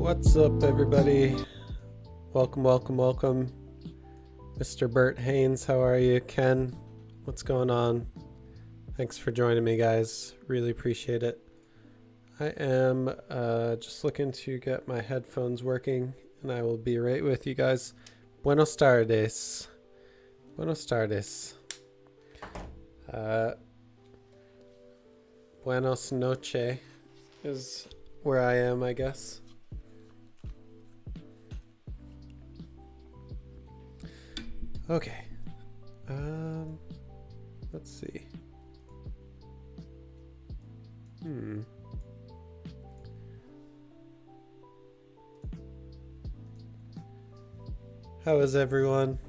What's up, everybody? Welcome. Mr. Bert Haynes, how are you? Ken, what's going on? Thanks for joining me, guys. Really appreciate it. I am just looking to get my headphones working, and I will be right with you guys. Buenos tardes. Buenos tardes. Buenos noche is where I am, I guess. Okay, let's see. How is everyone?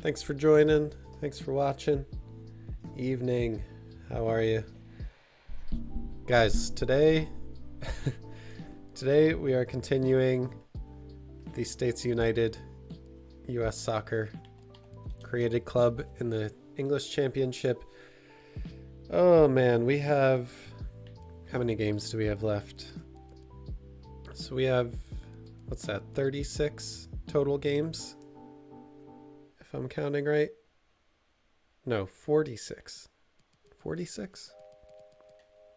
Thanks for joining. Thanks for watching. Evening. How are you? Guys, today we are continuing the States United US Soccer Created Club in the English Championship. Oh man, we have, how many games do we have left? So we have, what's that, 36 total games, if I'm counting right. No, 46. 46?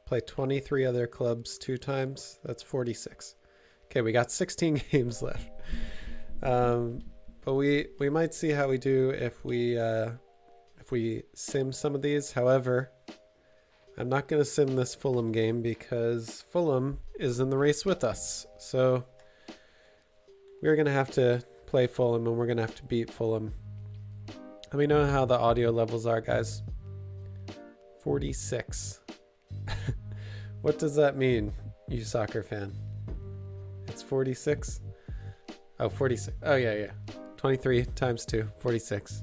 Play 23 other clubs 2 times. That's 46. Okay, we got 16 games left. But we might see how we do if we sim some of these. However, I'm not going to sim this Fulham game because Fulham is in the race with us. So we're going to have to play Fulham, and we're going to have to beat Fulham. Let me know how the audio levels are, guys. 46. What does that mean, you soccer fan? It's 46? Oh, 46. Oh, yeah. 23 times 2, 46.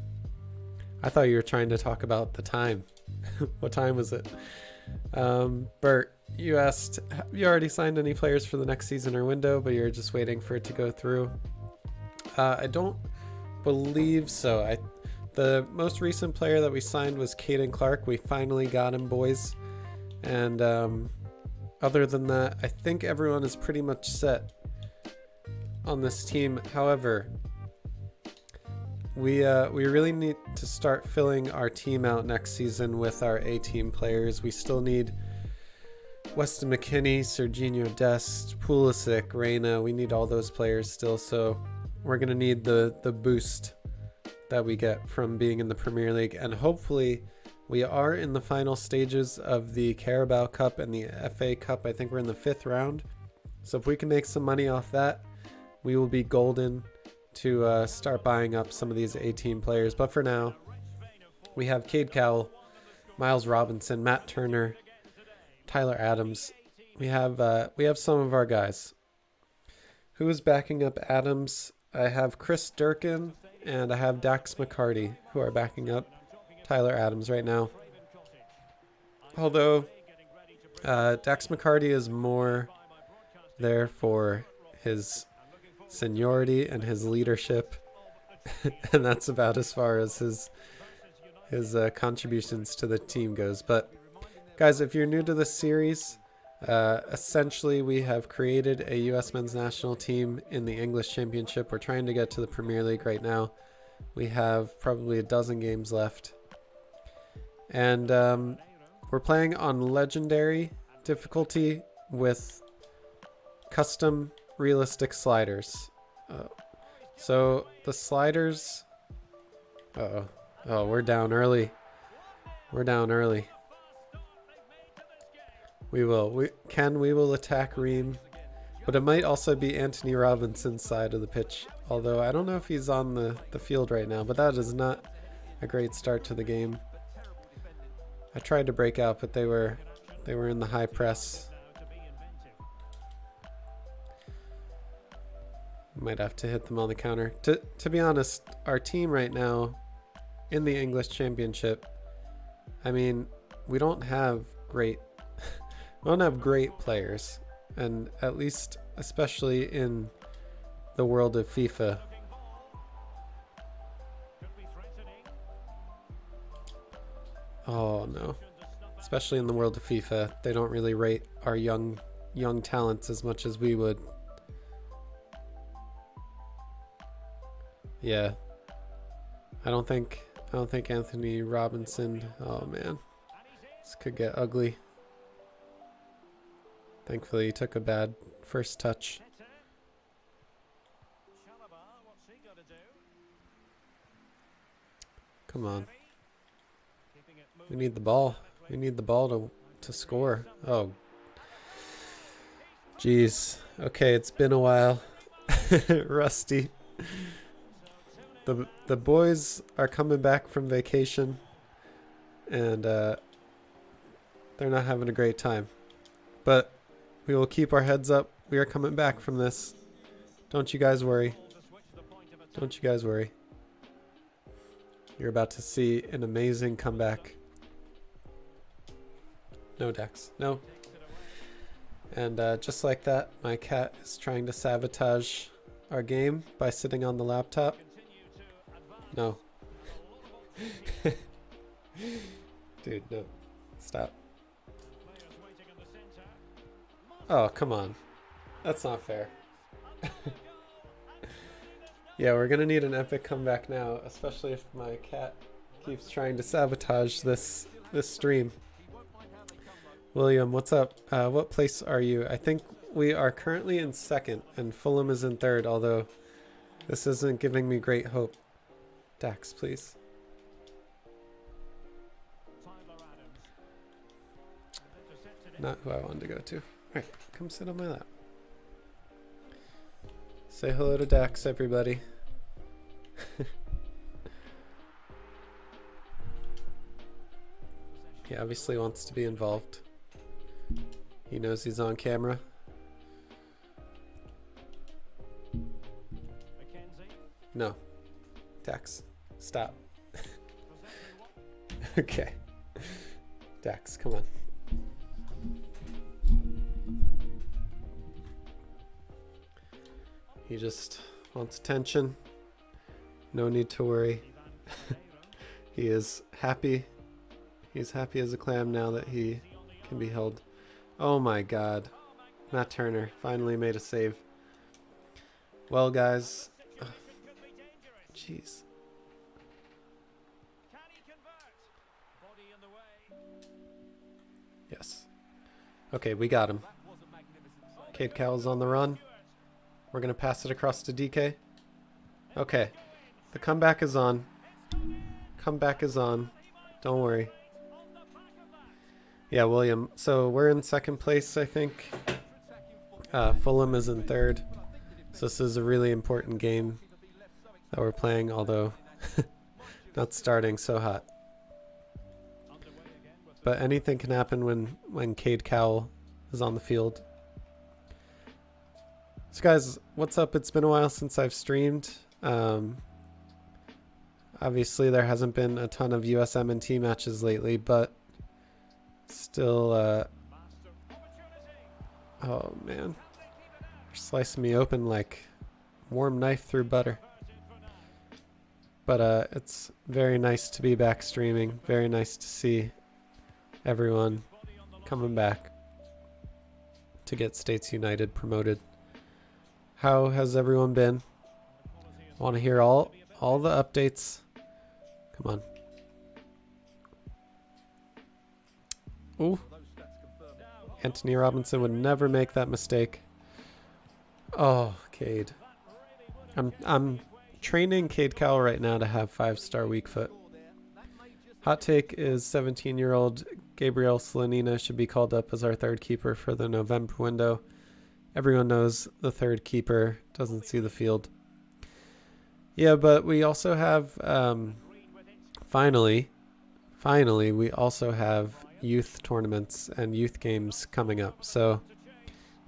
I thought you were trying to talk about the time. What time was it? Bert, you asked, have you already signed any players for the next season or window, but you're just waiting for it to go through? I don't believe so. The most recent player that we signed was Caden Clark. We finally got him, boys. And other than that, I think everyone is pretty much set on this team. However, we really need to start filling our team out next season with our A-team players. We still need Weston McKennie, Serginho Dest, Pulisic, Reina. We need all those players still, so we're going to need the boost that we get from being in the Premier League. And hopefully we are in the final stages of the Carabao Cup and the FA Cup. I think we're in the 5th round. So if we can make some money off that, we will be golden to start buying up some of these A-team players. But for now, we have Cade Cowell, Miles Robinson, Matt Turner, Tyler Adams. We have some of our guys. Who is backing up Adams? I have Chris Durkin and I have Dax McCarty, who are backing up Tyler Adams right now. Although Dax McCarty is more there for his seniority and his leadership, and that's about as far as his contributions to the team goes. But guys, if you're new to this series, Essentially, we have created a US men's national team in the English Championship. We're trying to get to the Premier League right now. We have probably a dozen games left. And we're playing on legendary difficulty with custom realistic sliders. So the sliders... Uh-oh. Oh, we're down early. We're down early. We will attack Ream, but it might also be Anthony Robinson's side of the pitch. Although I don't know if he's on the field right now, but that is not a great start to the game. I tried to break out, but they were in the high press. Might have to hit them on the counter. To be honest, our team right now in the English Championship, I mean, we don't have great players, and at least especially in the world of FIFA. Oh no. Especially in the world of FIFA, they don't really rate our young talents as much as we would. Yeah. I don't think Anthony Robinson. Oh man. This could get ugly. Thankfully he took a bad first touch. Come on. We need the ball. We need the ball to score. Oh. Jeez. Okay, it's been a while. Rusty. The boys are coming back from vacation, and they're not having a great time. But we will keep our heads up. We are coming back from this. Don't you guys worry. Don't you guys worry. You're about to see an amazing comeback. No, Dex. No. And just like that, my cat is trying to sabotage our game by sitting on the laptop. No. Dude, no. Stop. Oh, come on. That's not fair. Yeah, we're gonna need an epic comeback now, especially if my cat keeps trying to sabotage this stream. William, what's up? What place are you? I think we are currently in second, and Fulham is in third, although this isn't giving me great hope. Dax, please. Not who I wanted to go to. Alright, come sit on my lap. Say hello to Dax, everybody. He obviously wants to be involved. He knows he's on camera. No. Dax, stop. Okay. Dax, come on. He just wants attention. No need to worry. He is happy. He's happy as a clam now that he can be held. Oh my god. Matt Turner finally made a save. Well, guys. Jeez. Yes. Okay, we got him. Cade Cowell's on the run. We're going to pass it across to DK. Okay. The comeback is on. Comeback is on. Don't worry. Yeah, William. So we're in second place, I think. Fulham is in third. So this is a really important game that we're playing, although not starting so hot. But anything can happen when Cade Cowell is on the field. So guys, what's up? It's been a while since I've streamed. Obviously there hasn't been a ton of USMNT matches lately, but still, oh man, you're slicing me open like warm knife through butter. But it's very nice to be back streaming. Very nice to see everyone coming back. to get States United promoted. How has everyone been? Want to hear all the updates? Come on. Ooh. Anthony Robinson would never make that mistake. Oh, Cade. I'm training Cade Cowell right now to have 5-star weak foot. Hot take is 17-year-old Gabriel Slonina should be called up as our third keeper for the November window. Everyone knows the third keeper doesn't see the field. Yeah, but we also have, finally, we also have youth tournaments and youth games coming up. So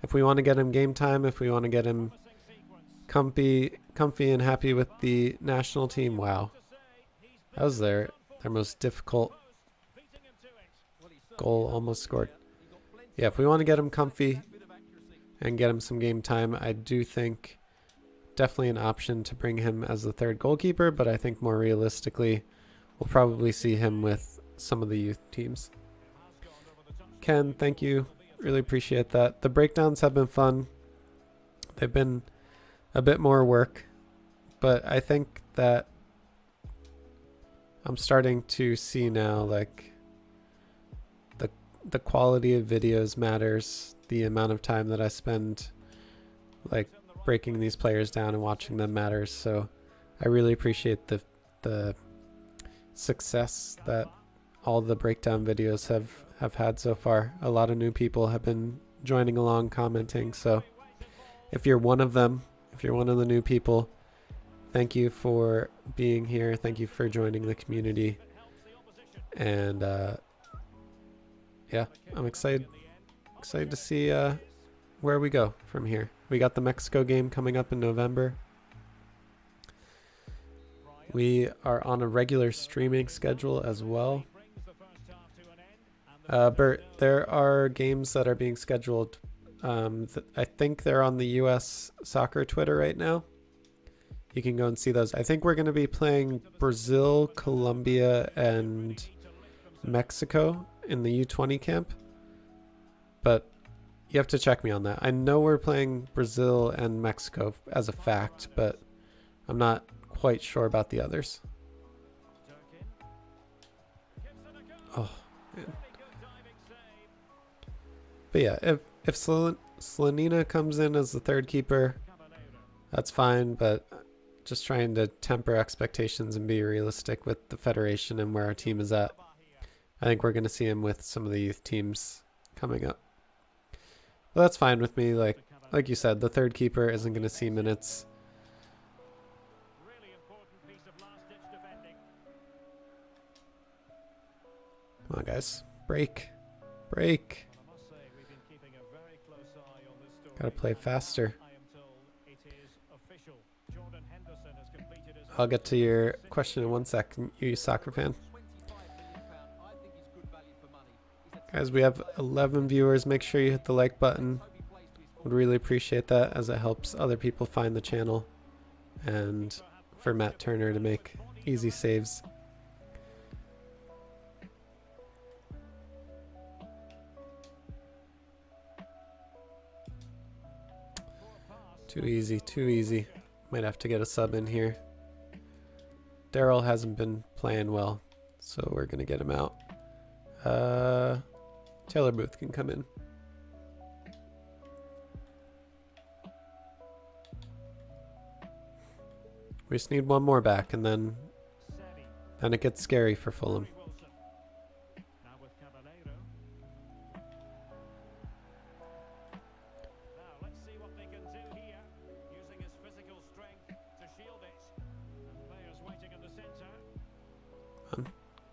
if we want to get him game time, if we want to get him comfy and happy with the national team, wow. That was their most difficult goal, almost scored. Yeah, if we want to get him comfy and get him some game time, I do think definitely an option to bring him as the third goalkeeper, but I think more realistically, we'll probably see him with some of the youth teams. Ken, thank you. Really appreciate that. The breakdowns have been fun. They've been a bit more work, but I think that I'm starting to see now, like, the quality of videos matters. The amount of time that I spend, like, breaking these players down and watching them matters. So I really appreciate the success that all the breakdown videos have had so far. A lot of new people have been joining along, commenting. So if you're one of them, if you're one of the new people, thank you for being here. Thank you for joining the community. And yeah, I'm excited to see where we go from here. We got the Mexico game coming up in November. We are on a regular streaming schedule as well. Bert, there are games that are being scheduled. I think they're on the US Soccer Twitter right now. You can go and see those. I think we're going to be playing Brazil, Colombia, and Mexico in the U20 camp. But you have to check me on that. I know we're playing Brazil and Mexico as a fact, but I'm not quite sure about the others. Oh, man. But yeah, if Slonina comes in as the third keeper, that's fine, but just trying to temper expectations and be realistic with the federation and where our team is at. I think we're going to see him with some of the youth teams coming up. But that's fine with me. Like you said, the third keeper isn't going to see minutes. Come on, guys. Break. Gotta play faster. I'll get to your question in 1 second, you soccer fan. Guys, we have 11 viewers. Make sure you hit the like button. Would really appreciate that, as it helps other people find the channel and for Matt Turner to make easy saves. Too easy. Might have to get a sub in here. Daryl hasn't been playing well, so we're going to get him out. Taylor Booth can come in. We just need one more back, and then it gets scary for Fulham.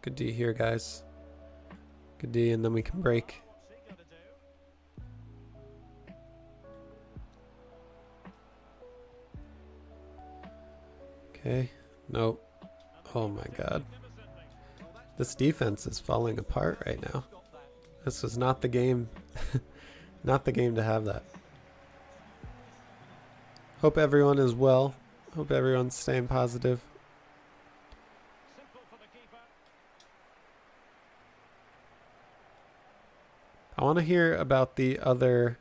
Good D here, guys. Good D, and then we can break. Okay. Nope. Oh my god. This defense is falling apart right now. This was not the game. Not the game to have that. Hope everyone is well. Hope everyone's staying positive. I want to hear about the other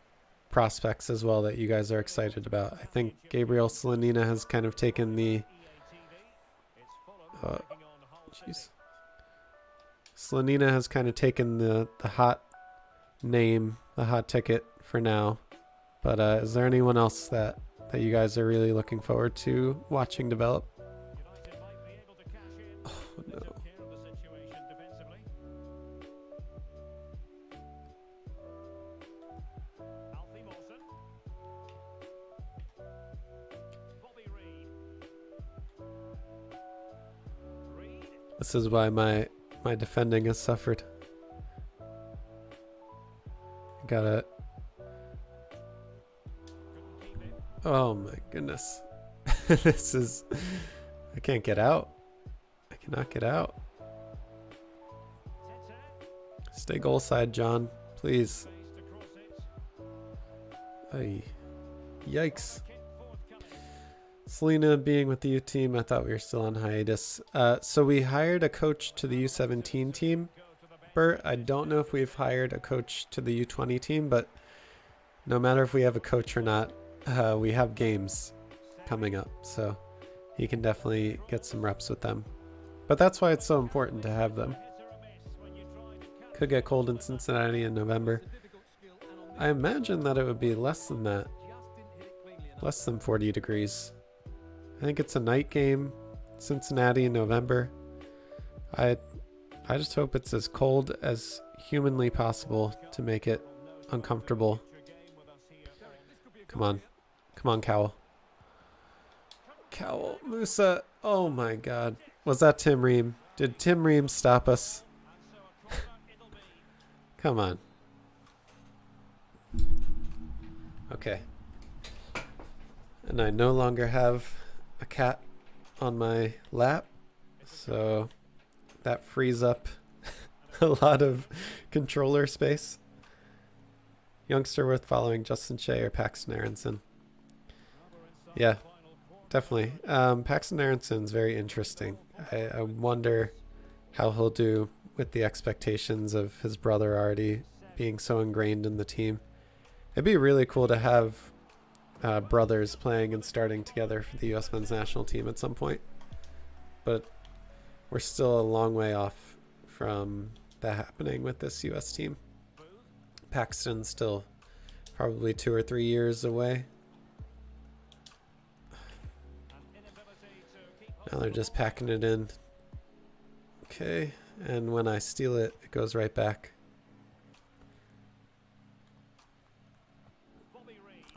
prospects as well that you guys are excited about. I think Gabriel Slonina has kind of taken the Slonina has kind of taken the hot name, the hot ticket for now. But is there anyone else that you guys are really looking forward to watching develop? Oh no. This is why my defending has suffered. Gotta. Oh my goodness. This is. I can't get out. I cannot get out. Stay goal side, John. Please. Ay. Yikes. Selena being with the U team, I thought we were still on hiatus. So we hired a coach to the U17 team. Bert, I don't know if we've hired a coach to the U20 team, but no matter if we have a coach or not, we have games coming up. So he can definitely get some reps with them. But that's why it's so important to have them. Could get cold in Cincinnati in November. I imagine that it would be less than that. Less than 40 degrees. I think it's a night game, Cincinnati in November. I just hope it's as cold as humanly possible to make it uncomfortable. Come on. Come on, Cowell. Cowell. Musa. Oh my god. Was that Tim Ream? Did Tim Ream stop us? Come on. Okay. And I no longer have a cat on my lap, so that frees up a lot of controller space. Youngster worth following, Justin Shea or Paxton Aronson? Yeah, definitely. Paxton Aronson's very interesting. I wonder how he'll do with the expectations of his brother already being so ingrained in the team. It'd be really cool to have brothers playing and starting together for the U.S. men's national team at some point. But we're still a long way off from that happening with this U.S. team. Paxton's still probably 2 or 3 years away. Now they're just packing it in. Okay, and when I steal it, it goes right back.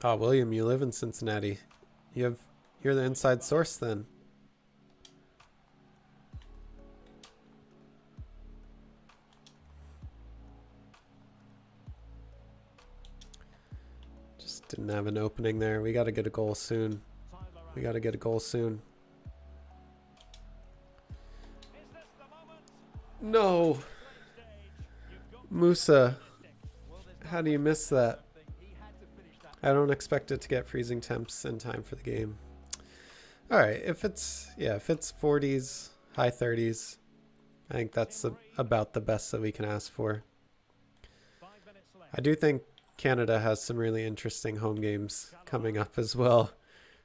Oh, William, you live in Cincinnati. You're the inside source then. Just didn't have an opening there. We got to get a goal soon. We got to get a goal soon. No. Musa. How do you miss that? I don't expect it to get freezing temps in time for the game. All right, if it's 40s, high 30s, I think that's about the best that we can ask for. I do think Canada has some really interesting home games coming up as well,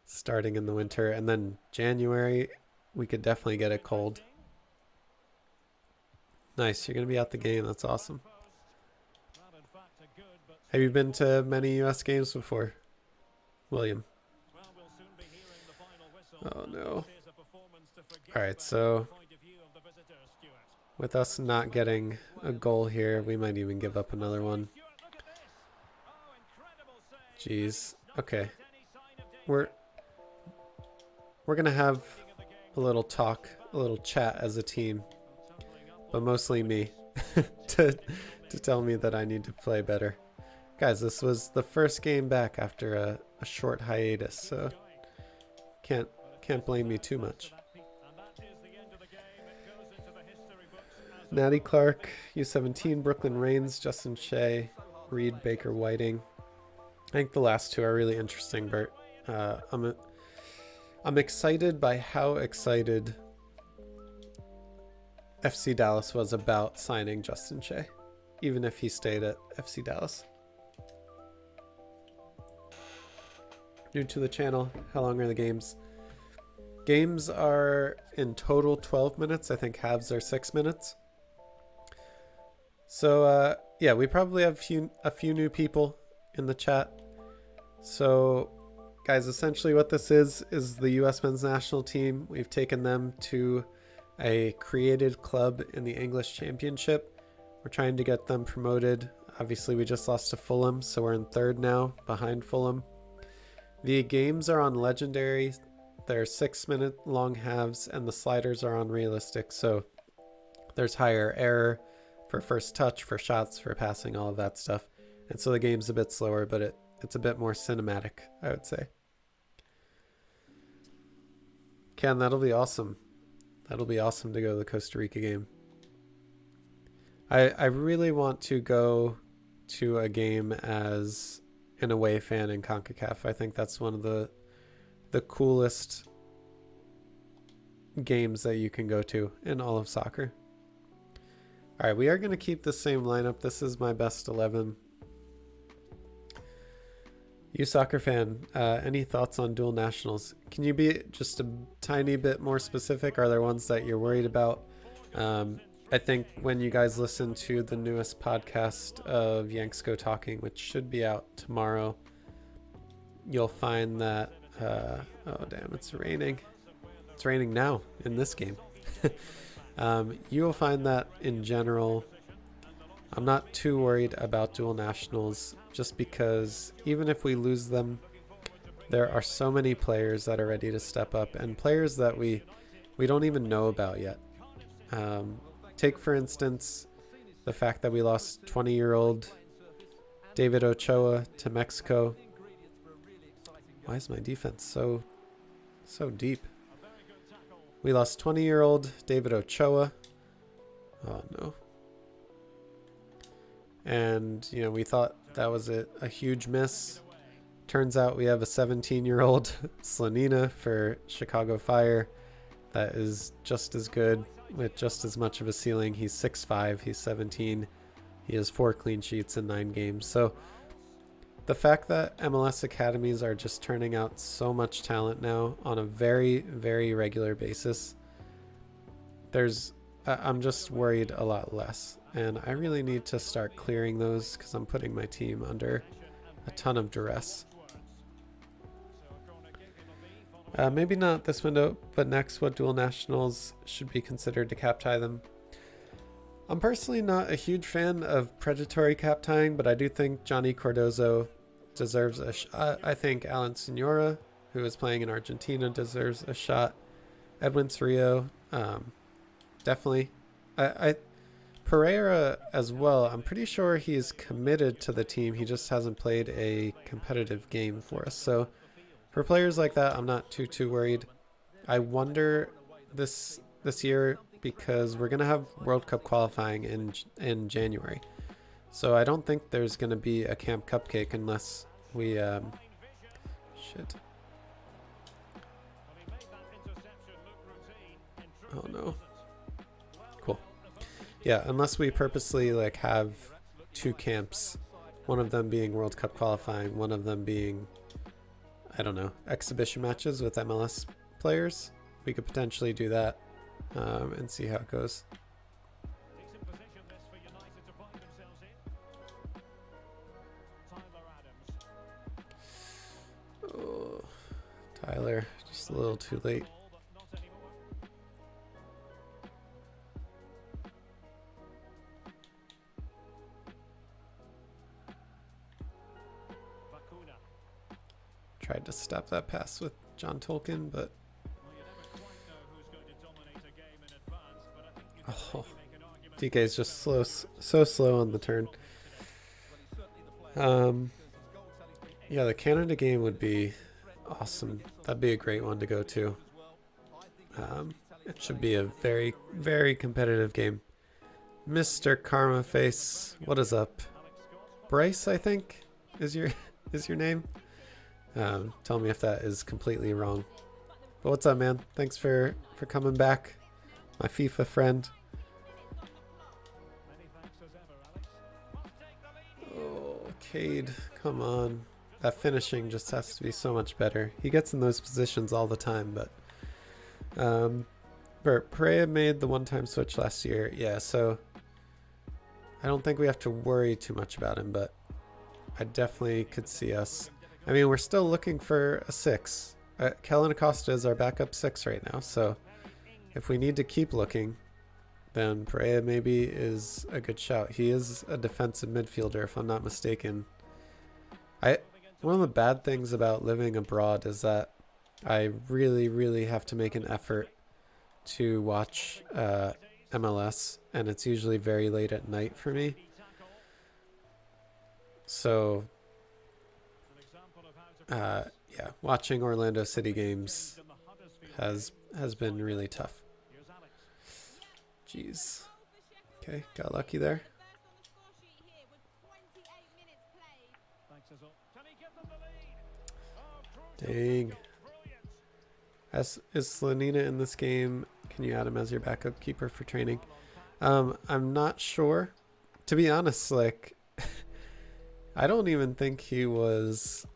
starting in the winter, and then January we could definitely get it cold. Nice, you're gonna be at the game. That's awesome. Have you been to many U.S. games before, William? Oh, no. All right, so with us not getting a goal here, we might even give up another one. Jeez. Okay. We're going to have a little talk, a little chat as a team, but mostly me to tell me that I need to play better. Guys, this was the first game back after a short hiatus, so can't blame me too much. Natty Clark, U17, Brooklyn Reigns, Justin Shea, Reed, Baker Whiting. I think the last two are really interesting, Bert. I'm excited by how excited FC Dallas was about signing Justin Shea, even if he stayed at FC Dallas. new to the channel, how long are the games? Games are in total 12 minutes. I think halves are 6 minutes. So yeah, we probably have a few new people in the chat. So guys, essentially what this is the US men's national team. We've taken them to a created club in the English Championship. We're trying to get them promoted. Obviously we just lost to Fulham, so we're in third now behind Fulham. The games are on legendary. They're 6-minute long halves and the sliders are on realistic. So there's higher error for first touch, for shots, for passing, all of that stuff. And so the game's a bit slower, but it's a bit more cinematic, I would say. Ken, that'll be awesome. That'll be awesome to go to the Costa Rica game. I really want to go to a game as an away fan in CONCACAF. I think that's one of the coolest games that you can go to in all of soccer. All right, we are going to keep the same lineup. This is my best 11. You soccer fan, any thoughts on dual nationals? Can you be just a tiny bit more specific? Are there ones that you're worried about? I think when you guys listen to the newest podcast of Yanksko Talking, which should be out tomorrow, you'll find that, oh damn, it's raining. It's raining now in this game. You will find that in general, I'm not too worried about dual nationals, just because even if we lose them, there are so many players that are ready to step up and players that we don't even know about yet. Take, for instance, the fact that we lost 20-year-old David Ochoa to Mexico. Why is my defense so deep? We lost 20-year-old David Ochoa. Oh, no. And, you know, we thought that was a huge miss. Turns out we have a 17-year-old Slanina for Chicago Fire that is just as good with just as much of a ceiling. He's 6'5", he's 17. He has 4 clean sheets in 9 games. So the fact that MLS academies are just turning out so much talent now on a very, very regular basis, I'm just worried a lot less. And I really need to start clearing those because I'm putting my team under a ton of duress. Maybe not this window, but next, what dual nationals should be considered to cap tie them? I'm personally not a huge fan of predatory cap tying, but I do think Johnny Cardozo deserves a shot. I think Alan Senora, who is playing in Argentina, deserves a shot. Edwin Cerrillo, definitely. Pereira as well. I'm pretty sure he's committed to the team. He just hasn't played a competitive game for us. So for players like that, I'm not too worried. I wonder this year, because we're going to have World Cup qualifying in January. So I don't think there's going to be a Camp Cupcake unless we shit. Oh no. Cool. Yeah, unless we purposely like have 2 camps, one of them being World Cup qualifying, one of them being, I don't know, exhibition matches with MLS players. We could potentially do that and see how it goes. Oh, Tyler, just a little too late. Tried to stop that pass with John Tolkien, but oh, DK is just so slow on the turn. Yeah, the Canada game would be awesome. That'd be a great one to go to. It should be a very, very competitive game. Mr. Karma Face, what is up? Bryce, I think, is your name. Tell me if that is completely wrong. But what's up, man? Thanks for coming back, my FIFA friend. Oh, Cade, come on. that finishing just has to be so much better. He gets in those positions all the time, but PREM made the one-time switch last year. Yeah, so I don't think we have to worry too much about him, but I definitely could see us. I mean, we're still looking for a 6. Kellen Acosta is our backup 6 right now, so if we need to keep looking, then Perea maybe is a good shout. He is a defensive midfielder, if I'm not mistaken. One of the bad things about living abroad is that I really, really have to make an effort to watch MLS, and it's usually very late at night for me. So, yeah, watching Orlando City games has been really tough. Jeez. Okay, got lucky there. Dang. Is Slanina in this game? Can you add him as your backup keeper for training? I'm not sure. To be honest, like, I don't think he was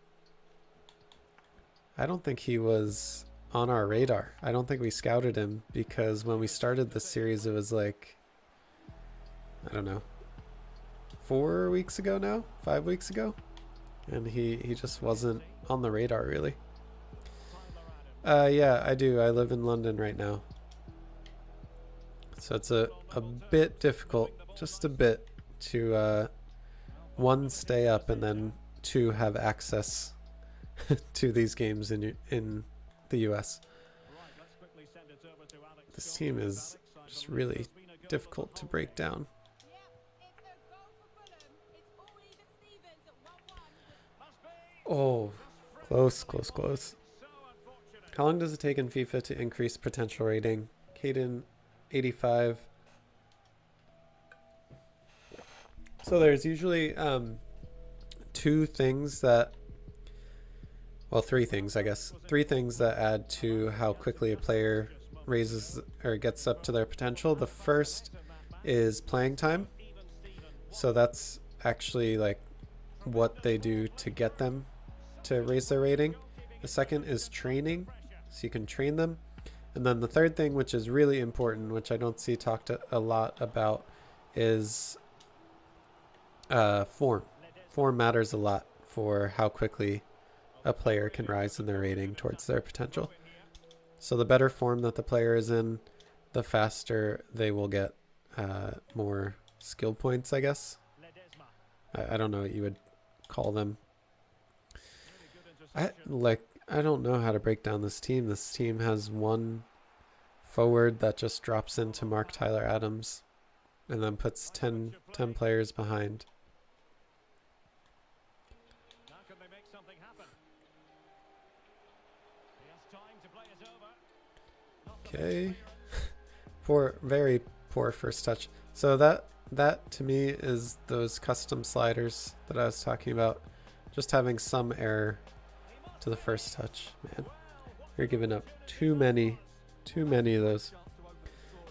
on our radar. I don't think we scouted him because when we started this series, it was like, I don't know, 4 weeks ago now, 5 weeks ago. And he just wasn't on the radar really. Yeah, I do. I live in London right now. So it's a bit difficult, just a bit, to 1, stay up, and then 2, have access to these games in the US. This team is just really difficult to break down. Oh, close. How long does it take in FIFA to increase potential rating? Caden, 85. So there's usually 2 things that, well, 3 things, I guess. 3 things that add to how quickly a player raises or gets up to their potential. The first is playing time. So that's actually like what they do to get them to raise their rating. The second is training, so you can train them. And then the third thing, which is really important, which I don't see talked a lot about, is form. Form matters a lot for how quickly a player can rise in their rating towards their potential. So the better form that the player is in, the faster they will get more skill points, I guess. I don't know what you would call them. I don't know how to break down this team. This team has 1 forward that just drops into Mark Tyler Adams and then puts 10 players behind. Okay. Very poor first touch. So that to me is those custom sliders that I was talking about. Just having some error to the first touch. Man, you're giving up too many of those.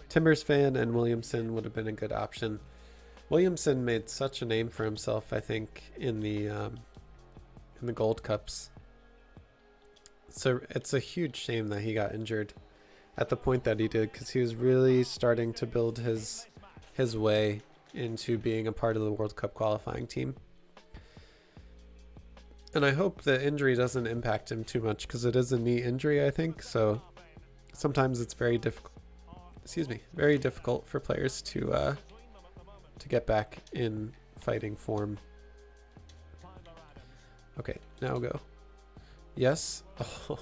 Timbers fan and Williamson would have been a good option. Williamson made such a name for himself, I think, in the Gold Cups. So it's a huge shame that he got injured at the point that he did, because he was really starting to build his way into being a part of the World Cup qualifying team. And I hope the injury doesn't impact him too much, because it is a knee injury, I think. So sometimes it's very difficult for players to get back in fighting form. Okay, now go. Yes. Oh.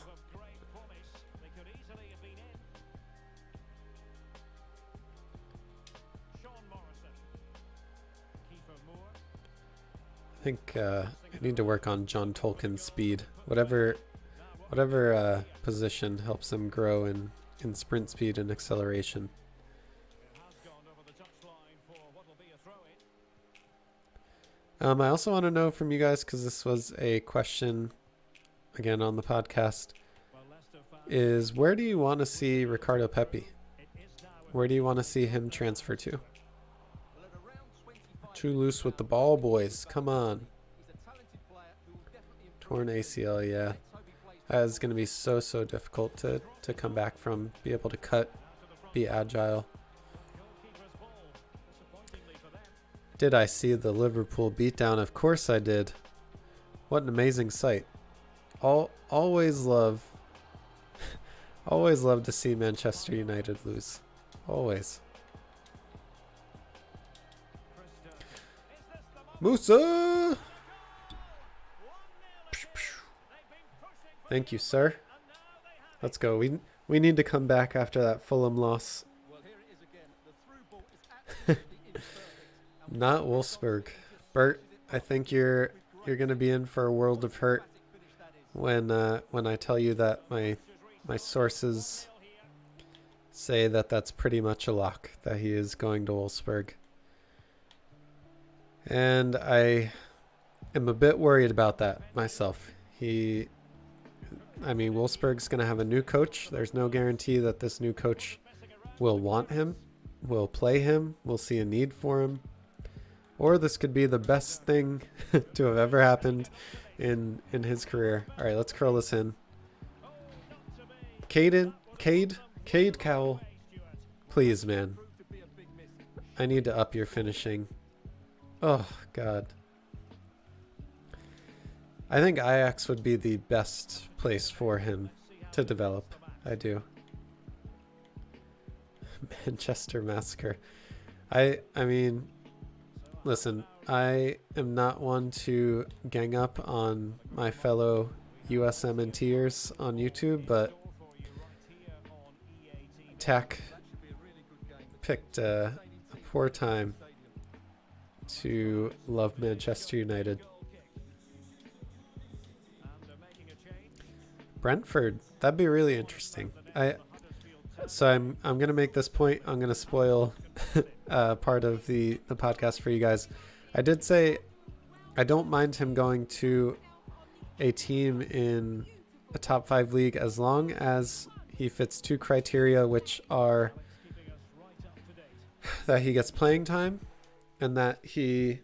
I think I need to work on John Tolkien's speed. Whatever position helps him grow in sprint speed and acceleration. I also want to know from you guys, because this was a question again on the podcast, is where do you want to see Ricardo Pepi? Where do you want to see him transfer to? Too loose with the ball, boys. Come on. Torn ACL, yeah. That is going to be so difficult to come back from. Be able to cut, be agile. Did I see the Liverpool beatdown? Of course I did. What an amazing sight. Always love to see Manchester United lose. Always. Musa! Thank you, sir. Let's go. We need to come back after that Fulham loss. Not Wolfsburg. Bert, I think you're gonna be in for a world of hurt when I tell you that my sources say that that's pretty much a lock, that he is going to Wolfsburg. And I am a bit worried about that myself. Wolfsburg's going to have a new coach. There's no guarantee that this new coach will want him, will play him, will see a need for him. Or this could be the best thing to have ever happened in his career. All right, let's curl this in. Cade Cowell. Please, man. I need to up your finishing. Oh, God. I think Ajax would be the best place for him to develop. I do. Manchester Massacre. I mean, listen, I am not one to gang up on my fellow USMNTers on YouTube, but Tack picked a poor time to love Manchester United. Brentford, that'd be really interesting. I'm gonna make this point. I'm gonna spoil part of the podcast for you guys. I did say I don't mind him going to a team in a top 5 league as long as he fits 2 criteria, which are that he gets playing time and that he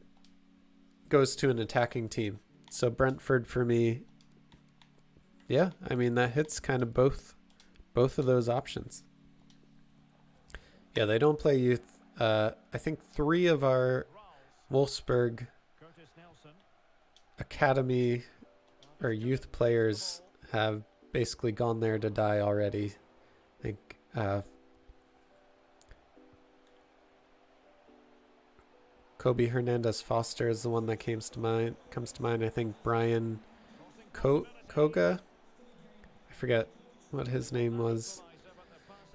goes to an attacking team. So Brentford for me, yeah, I mean that hits kind of both of those options. Yeah, they don't play youth. I think 3 of our Wolfsburg academy or youth players have basically gone there to die already. I think Kobe Hernandez Foster is the one that comes to mind. I think Brian Koga, I forget what his name was.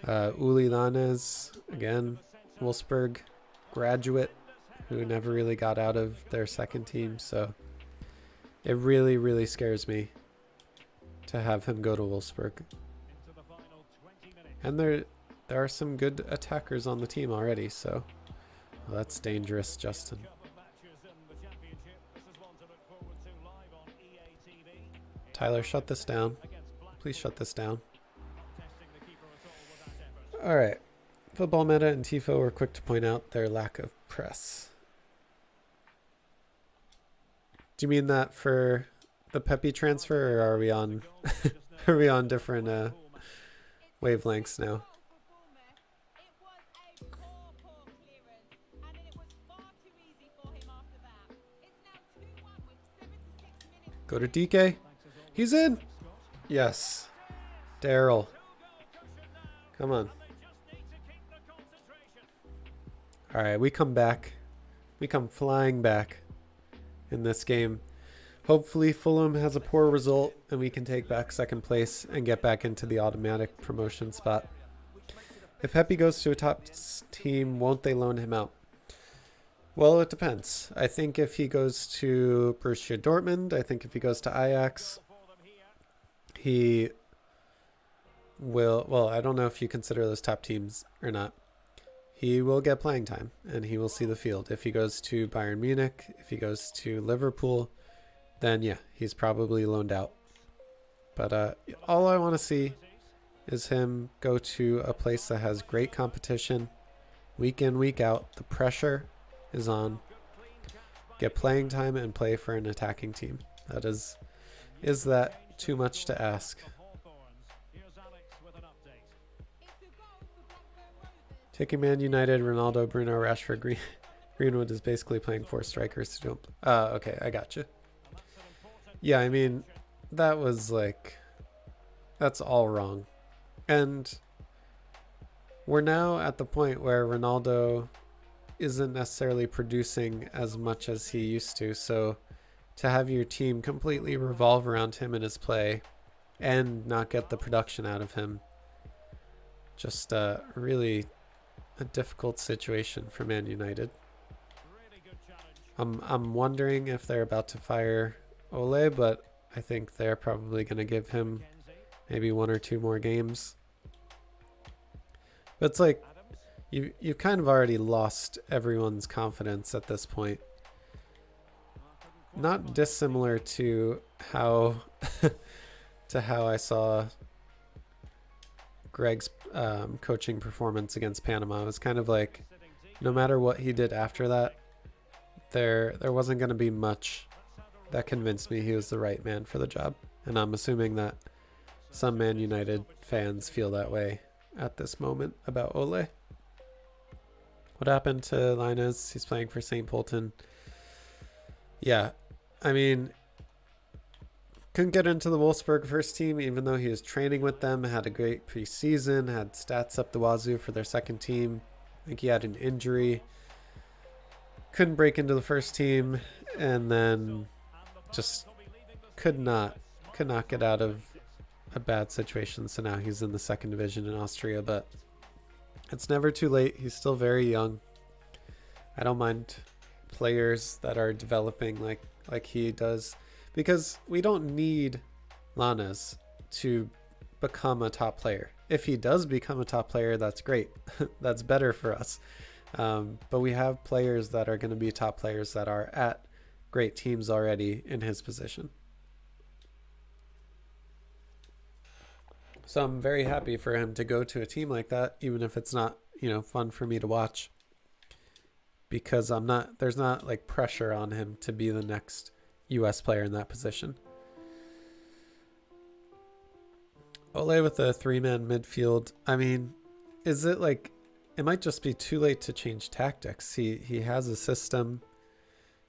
Uli Lanes, again, Wolfsburg graduate who never really got out of their second team. So it really scares me to have him go to Wolfsburg. And there are some good attackers on the team already, so well, that's dangerous, Justin. Tyler, shut this down. Please shut this down. All right. Football Meta and Tifo were quick to point out their lack of press. Do you mean that for the Pepe transfer, or are we on are we on different wavelengths now? Go to DK. He's in. Yes. Daryl. Come on. All right, we come back. We come flying back in this game. Hopefully Fulham has a poor result and we can take back second place and get back into the automatic promotion spot. If Pepe goes to a top team, won't they loan him out? Well, it depends. I think if he goes to Borussia Dortmund, I think if he goes to Ajax, he will, well, I don't know if you consider those top teams or not. He will get playing time and he will see the field. If he goes to Bayern Munich, if he goes to Liverpool, then yeah, he's probably loaned out. But all I want to see is him go to a place that has great competition, week in, week out. The pressure is on. Get playing time and play for an attacking team. That is Is that too much to ask? Taking Man United, Ronaldo, Bruno, Rashford, Greenwood is basically playing 4 strikers who don't. Okay, I gotcha. Yeah, I mean, that was like, that's all wrong. And we're now at the point where Ronaldo isn't necessarily producing as much as he used to. So to have your team completely revolve around him and his play and not get the production out of him, just really a difficult situation for Man United. I'm wondering if they're about to fire Ole, but I think they're probably going to give him maybe 1 or 2 more games. But it's like you kind of already lost everyone's confidence at this point. Not dissimilar to how I saw Greg's coaching performance against Panama. It was kind of like no matter what he did after that, there wasn't going to be much that convinced me he was the right man for the job. And I'm assuming that some Man United fans feel that way at this moment about Ole. What happened to Linus? He's playing for St. Polten. Yeah, I mean, couldn't get into the Wolfsburg first team, even though he was training with them, had a great preseason, had stats up the wazoo for their second team. I think he had an injury. Couldn't break into the first team, and then just could not get out of a bad situation. So now he's in the second division in Austria, but it's never too late. He's still very young. I don't mind players that are developing like he does, because we don't need Lanes to become a top player. If he does become a top player, that's great. That's better for us. But we have players that are going to be top players that are at great teams already in his position. So I'm very happy for him to go to a team like that, even if it's not, fun for me to watch, because there's not like pressure on him to be the next US player in that position. Ole with a 3-man midfield. I mean, is it like, it might just be too late to change tactics. He has a system.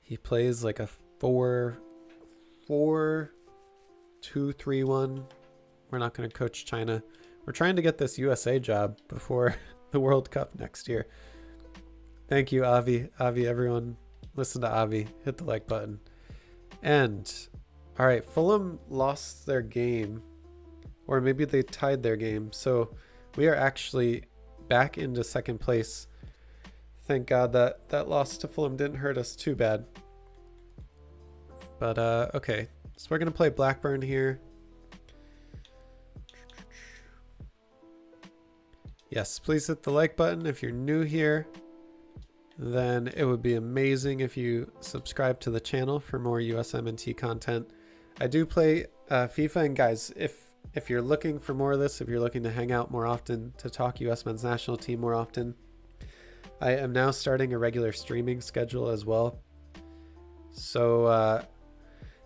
He plays like a 4-2-3-1. We're not going to coach China. We're trying to get this USA job before the World Cup next year. Thank you, Avi. Avi, everyone, listen to Avi. Hit the like button. And, all right, Fulham lost their game, or maybe they tied their game. So we are actually back into second place. Thank God that loss to Fulham didn't hurt us too bad. But, okay. So we're going to play Blackburn here. Yes, please hit the like button if you're new here. Then it would be amazing if you subscribe to the channel for more USMNT content. I do play FIFA, and guys, if you're looking for more of this, if you're looking to hang out more often, to talk US men's national team more often, I am now starting a regular streaming schedule as well. So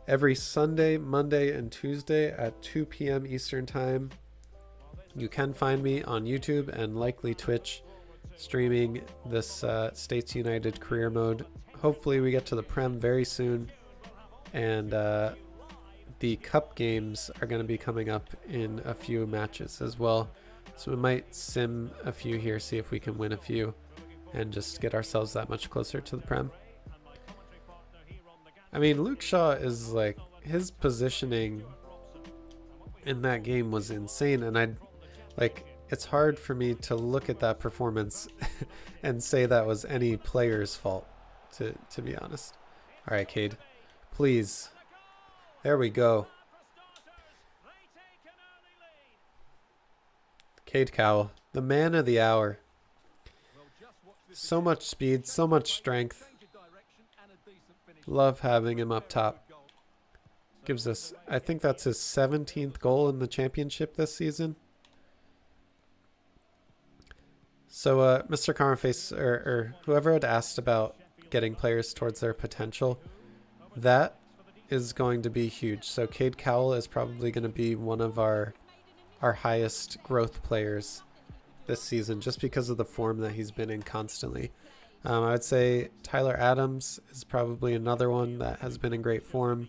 every Sunday, Monday, and Tuesday at 2 p.m. Eastern Time, you can find me on YouTube and likely Twitch streaming this States United career mode. Hopefully we get to the PREM very soon, and the cup games are going to be coming up in a few matches as well. So we might sim a few here, see if we can win a few and just get ourselves that much closer to the PREM. I mean, Luke Shaw is like, his positioning in that game was insane, and it's hard for me to look at that performance and say that was any player's fault, to be honest. All right, Cade, please. There we go. Cade Cowell, the man of the hour. So much speed, so much strength. Love having him up top. Gives us, I think that's his 17th goal in the championship this season. So Mr. Karmaface, or whoever had asked about getting players towards their potential, that is going to be huge. So Cade Cowell is probably going to be one of our highest growth players this season, just because of the form that he's been in constantly. I would say Tyler Adams is probably another one that has been in great form.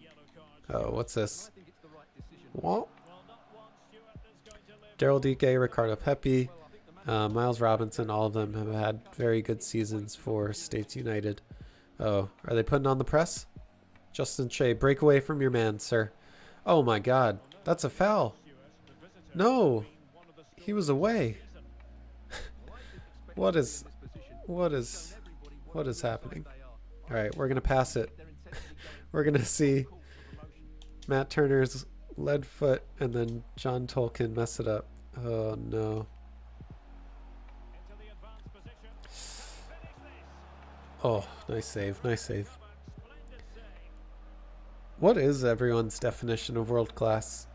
Oh, what's this? Well, Daryl Dike, Ricardo Pepi, Miles Robinson, all of them have had very good seasons for States United. Oh, are they putting on the press? Justin Shea, break away from your man, sir. Oh my God, that's a foul. No, he was away. What is happening? All right, we're gonna pass it. We're gonna see Matt Turner's lead foot and then John Tolkien mess it up. Oh no. Oh, nice save, nice save. What is everyone's definition of world class?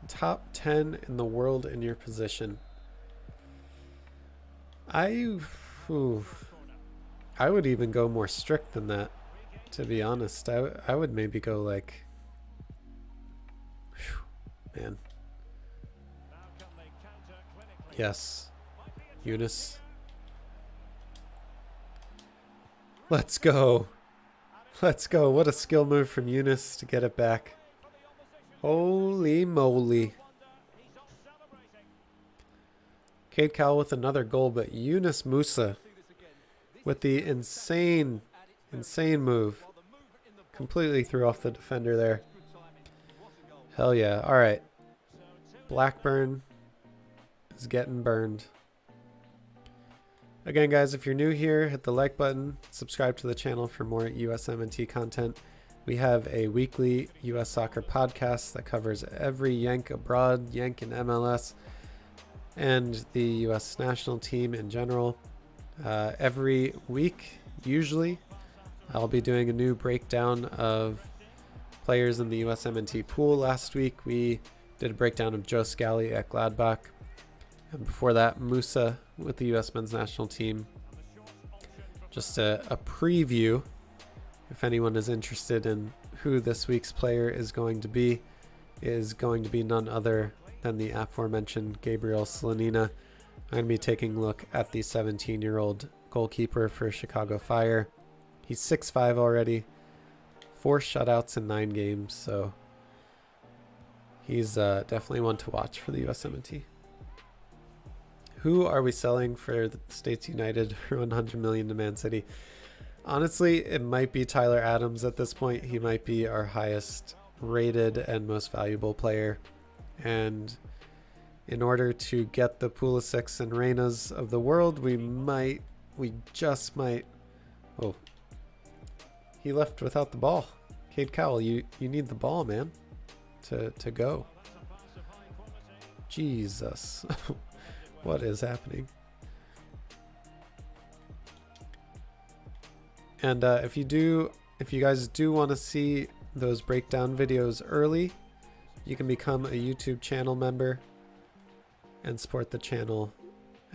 Top 10 in the world in your position. I would even go more strict than that, to be honest. I would maybe go like, man. Yes, Eunice. Let's go. Let's go. What a skill move from Eunice to get it back. Holy moly. Cade Cowell with another goal, but Yunus Musa with the insane move. Completely threw off the defender there. Hell yeah. All right. Blackburn is getting burned. Again, guys, if you're new here, hit the like button, subscribe to the channel for more USMNT content. We have a weekly US soccer podcast that covers every Yank abroad, Yank in MLS, and the US national team in general. Every week, usually, I'll be doing a new breakdown of players in the USMNT pool. Last week, we did a breakdown of Joe Scally at Gladbach. And before that, Musa with the U.S. men's national team. Just a preview, if anyone is interested in who this week's player is going to be none other than the aforementioned Gabriel Slonina. I'm going to be taking a look at the 17-year-old goalkeeper for Chicago Fire. He's 6'5" already, 4 shutouts in 9 games, so he's definitely one to watch for the USMNT. Who are we selling for the States United for $100 million to Man City? Honestly, it might be Tyler Adams at this point. He might be our highest rated and most valuable player. And in order to get the Pulisics and Reynas of the world, we just might. Oh, he left without the ball. Cade Cowell, you need the ball, man, to go. Jesus. What is happening? And if you guys do want to see those breakdown videos early, you can become a YouTube channel member and support the channel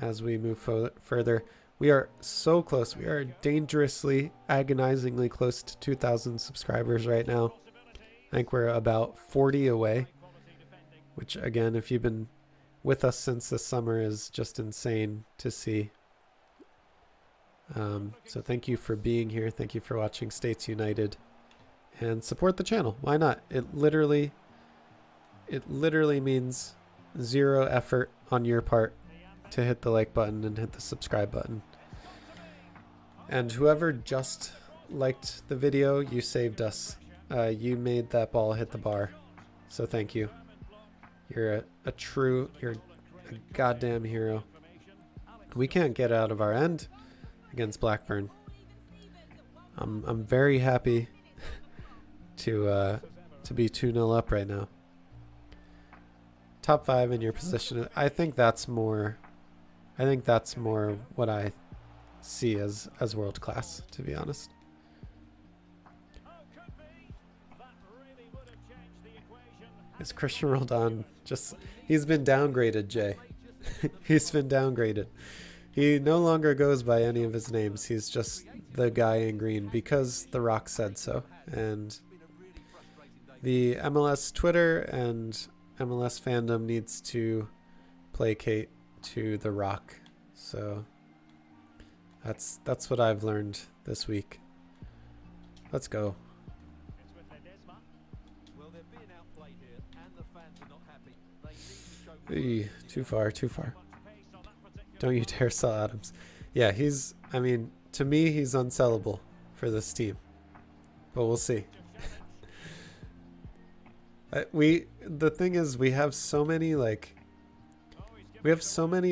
as we move further. We are so close. We are dangerously, agonizingly close to 2,000 subscribers right now. I think we're about 40 away, which again, if you've been with us since the summer, is just insane to see. So thank you for being here. Thank you for watching States United, and support the channel. Why not? It literally means zero effort on your part to hit the like button and hit the subscribe button. And whoever just liked the video, you saved us. You made that ball hit the bar. So thank you. You're you're a goddamn hero. We can't get out of our end against Blackburn. I'm very happy to be 2-0 up right now. Top 5 in your position. I think that's more what I see as world class, to be honest. Is Christian Roldan he's been downgraded, Jay. He's been downgraded. He no longer goes by any of his names. He's just the guy in green because The Rock said so. And the MLS Twitter and MLS fandom needs to placate to The Rock. So that's what I've learned this week. Let's go. Eey, too far, too far. Don't you dare sell Adams. Yeah, I mean, to me, he's unsellable for this team. But we'll see. The thing is, we have so many,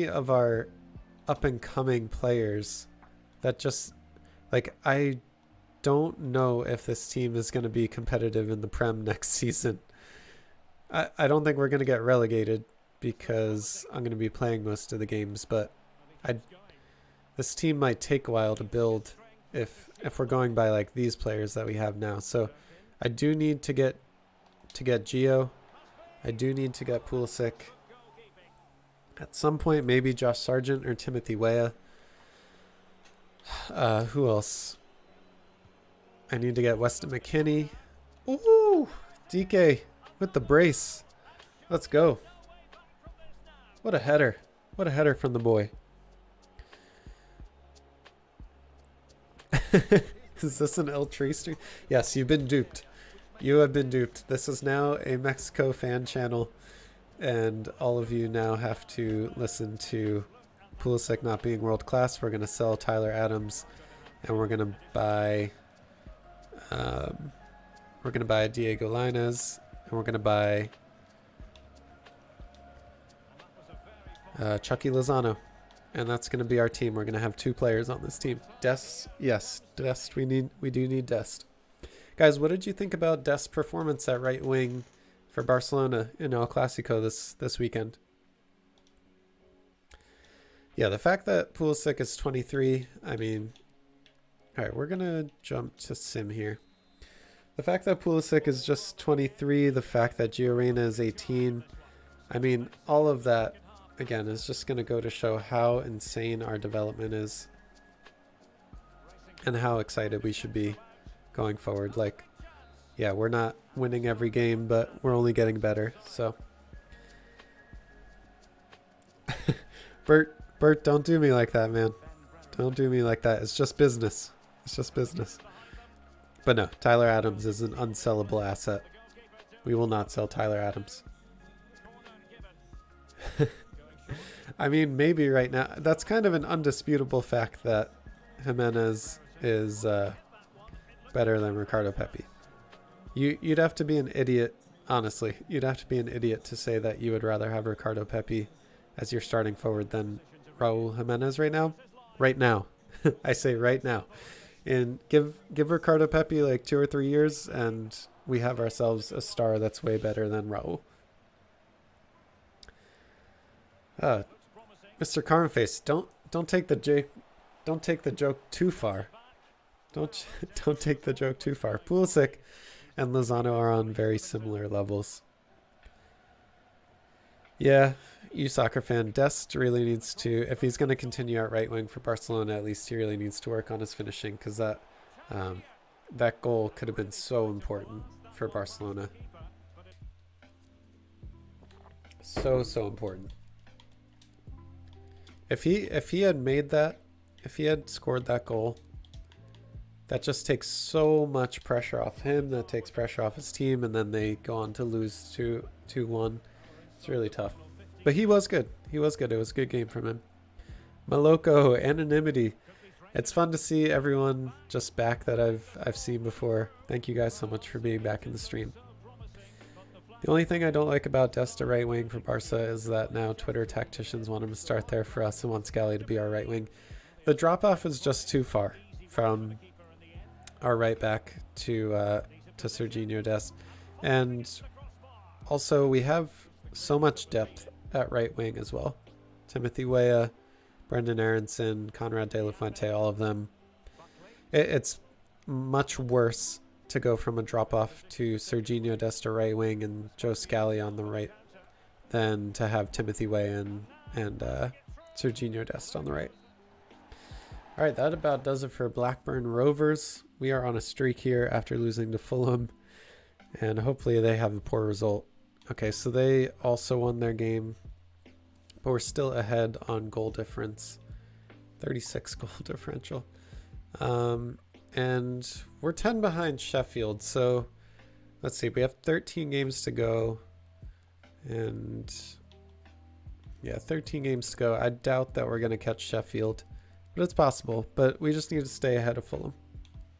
of our up and coming players that just, I don't know if this team is going to be competitive in the Prem next season. I don't think we're going to get relegated because I'm going to be playing most of the games, but this team might take a while to build if we're going by these players that we have now. So I do need to get Gio. I do need to get Pulisic. At some point, maybe Josh Sargent or Timothy Weah. Who else? I need to get Weston McKennie. Ooh, DK with the brace. Let's go. What a header. What a header from the boy. Is this an El Tree stream? Yes, you've been duped. You have been duped. This is now a Mexico fan channel, and all of you now have to listen to Pulisic not being world class. We're going to sell Tyler Adams, and we're going to buy Diego Lainez, and we're going to buy Chucky Lozano. And that's going to be our team. We're going to have 2 players on this team. Dest, yes, Dest. We do need Dest. Guys, what did you think about Dest's performance at right wing for Barcelona in El Clasico this weekend? Yeah, the fact that Pulisic is 23, I mean, all right, we're going to jump to Sim here. The fact that Pulisic is just 23, the fact that Gio Reyna is 18, I mean, all of that, again, is just going to go to show how insane our development is and how excited we should be going forward. Yeah, we're not winning every game, but we're only getting better. So Bert, don't do me like that, man. Don't do me like that. It's just business. It's just business. But no, Tyler Adams is an unsellable asset. We will not sell Tyler Adams. I mean, maybe right now. That's kind of an undisputable fact that Jimenez is better than Ricardo Pepi. You'd have to be an idiot, honestly. You'd have to be an idiot to say that you would rather have Ricardo Pepi as your starting forward than Raul Jimenez right now. Right now. I say right now. And give Ricardo Pepi 2 or 3 years, and we have ourselves a star that's way better than Raul. Mr. Carnface, don't take the joke too far. Don't take the joke too far. Pulisic and Lozano are on very similar levels. Yeah, you soccer fan, Dest really needs to, if he's going to continue at right wing for Barcelona, at least he really needs to work on his finishing, because that goal could have been so important for Barcelona. So important. If he had made that, if he had scored that goal, that just takes so much pressure off him. That takes pressure off his team, and then they go on to lose 2-1. It's really tough. But he was good. He was good. It was a good game from him. Maloko, anonymity. It's fun to see everyone just back that I've seen before. Thank you guys so much for being back in the stream. The only thing I don't like about Desta right wing for Barca is that now Twitter tacticians want him to start there for us and want Scally to be our right wing. The drop off is just too far from our right back to Serginho Dest. And also we have so much depth at right wing as well. Timothy Weah, Brendan Aronson, Conrad De La Fuente, all of them. It's much worse to go from a drop-off to Serginho Dest right wing and Joe Scally on the right than to have Timothy Weah and Serginho Dest on the right. All right, that about does it for Blackburn Rovers. We are on a streak here after losing to Fulham, and hopefully they have a poor result. Okay, so they also won their game, but we're still ahead on goal difference. 36 goal differential. And we're 10 behind Sheffield, so let's see. We have 13 games to go, and yeah, 13 games to go. I doubt that we're going to catch Sheffield, but it's possible. But we just need to stay ahead of Fulham.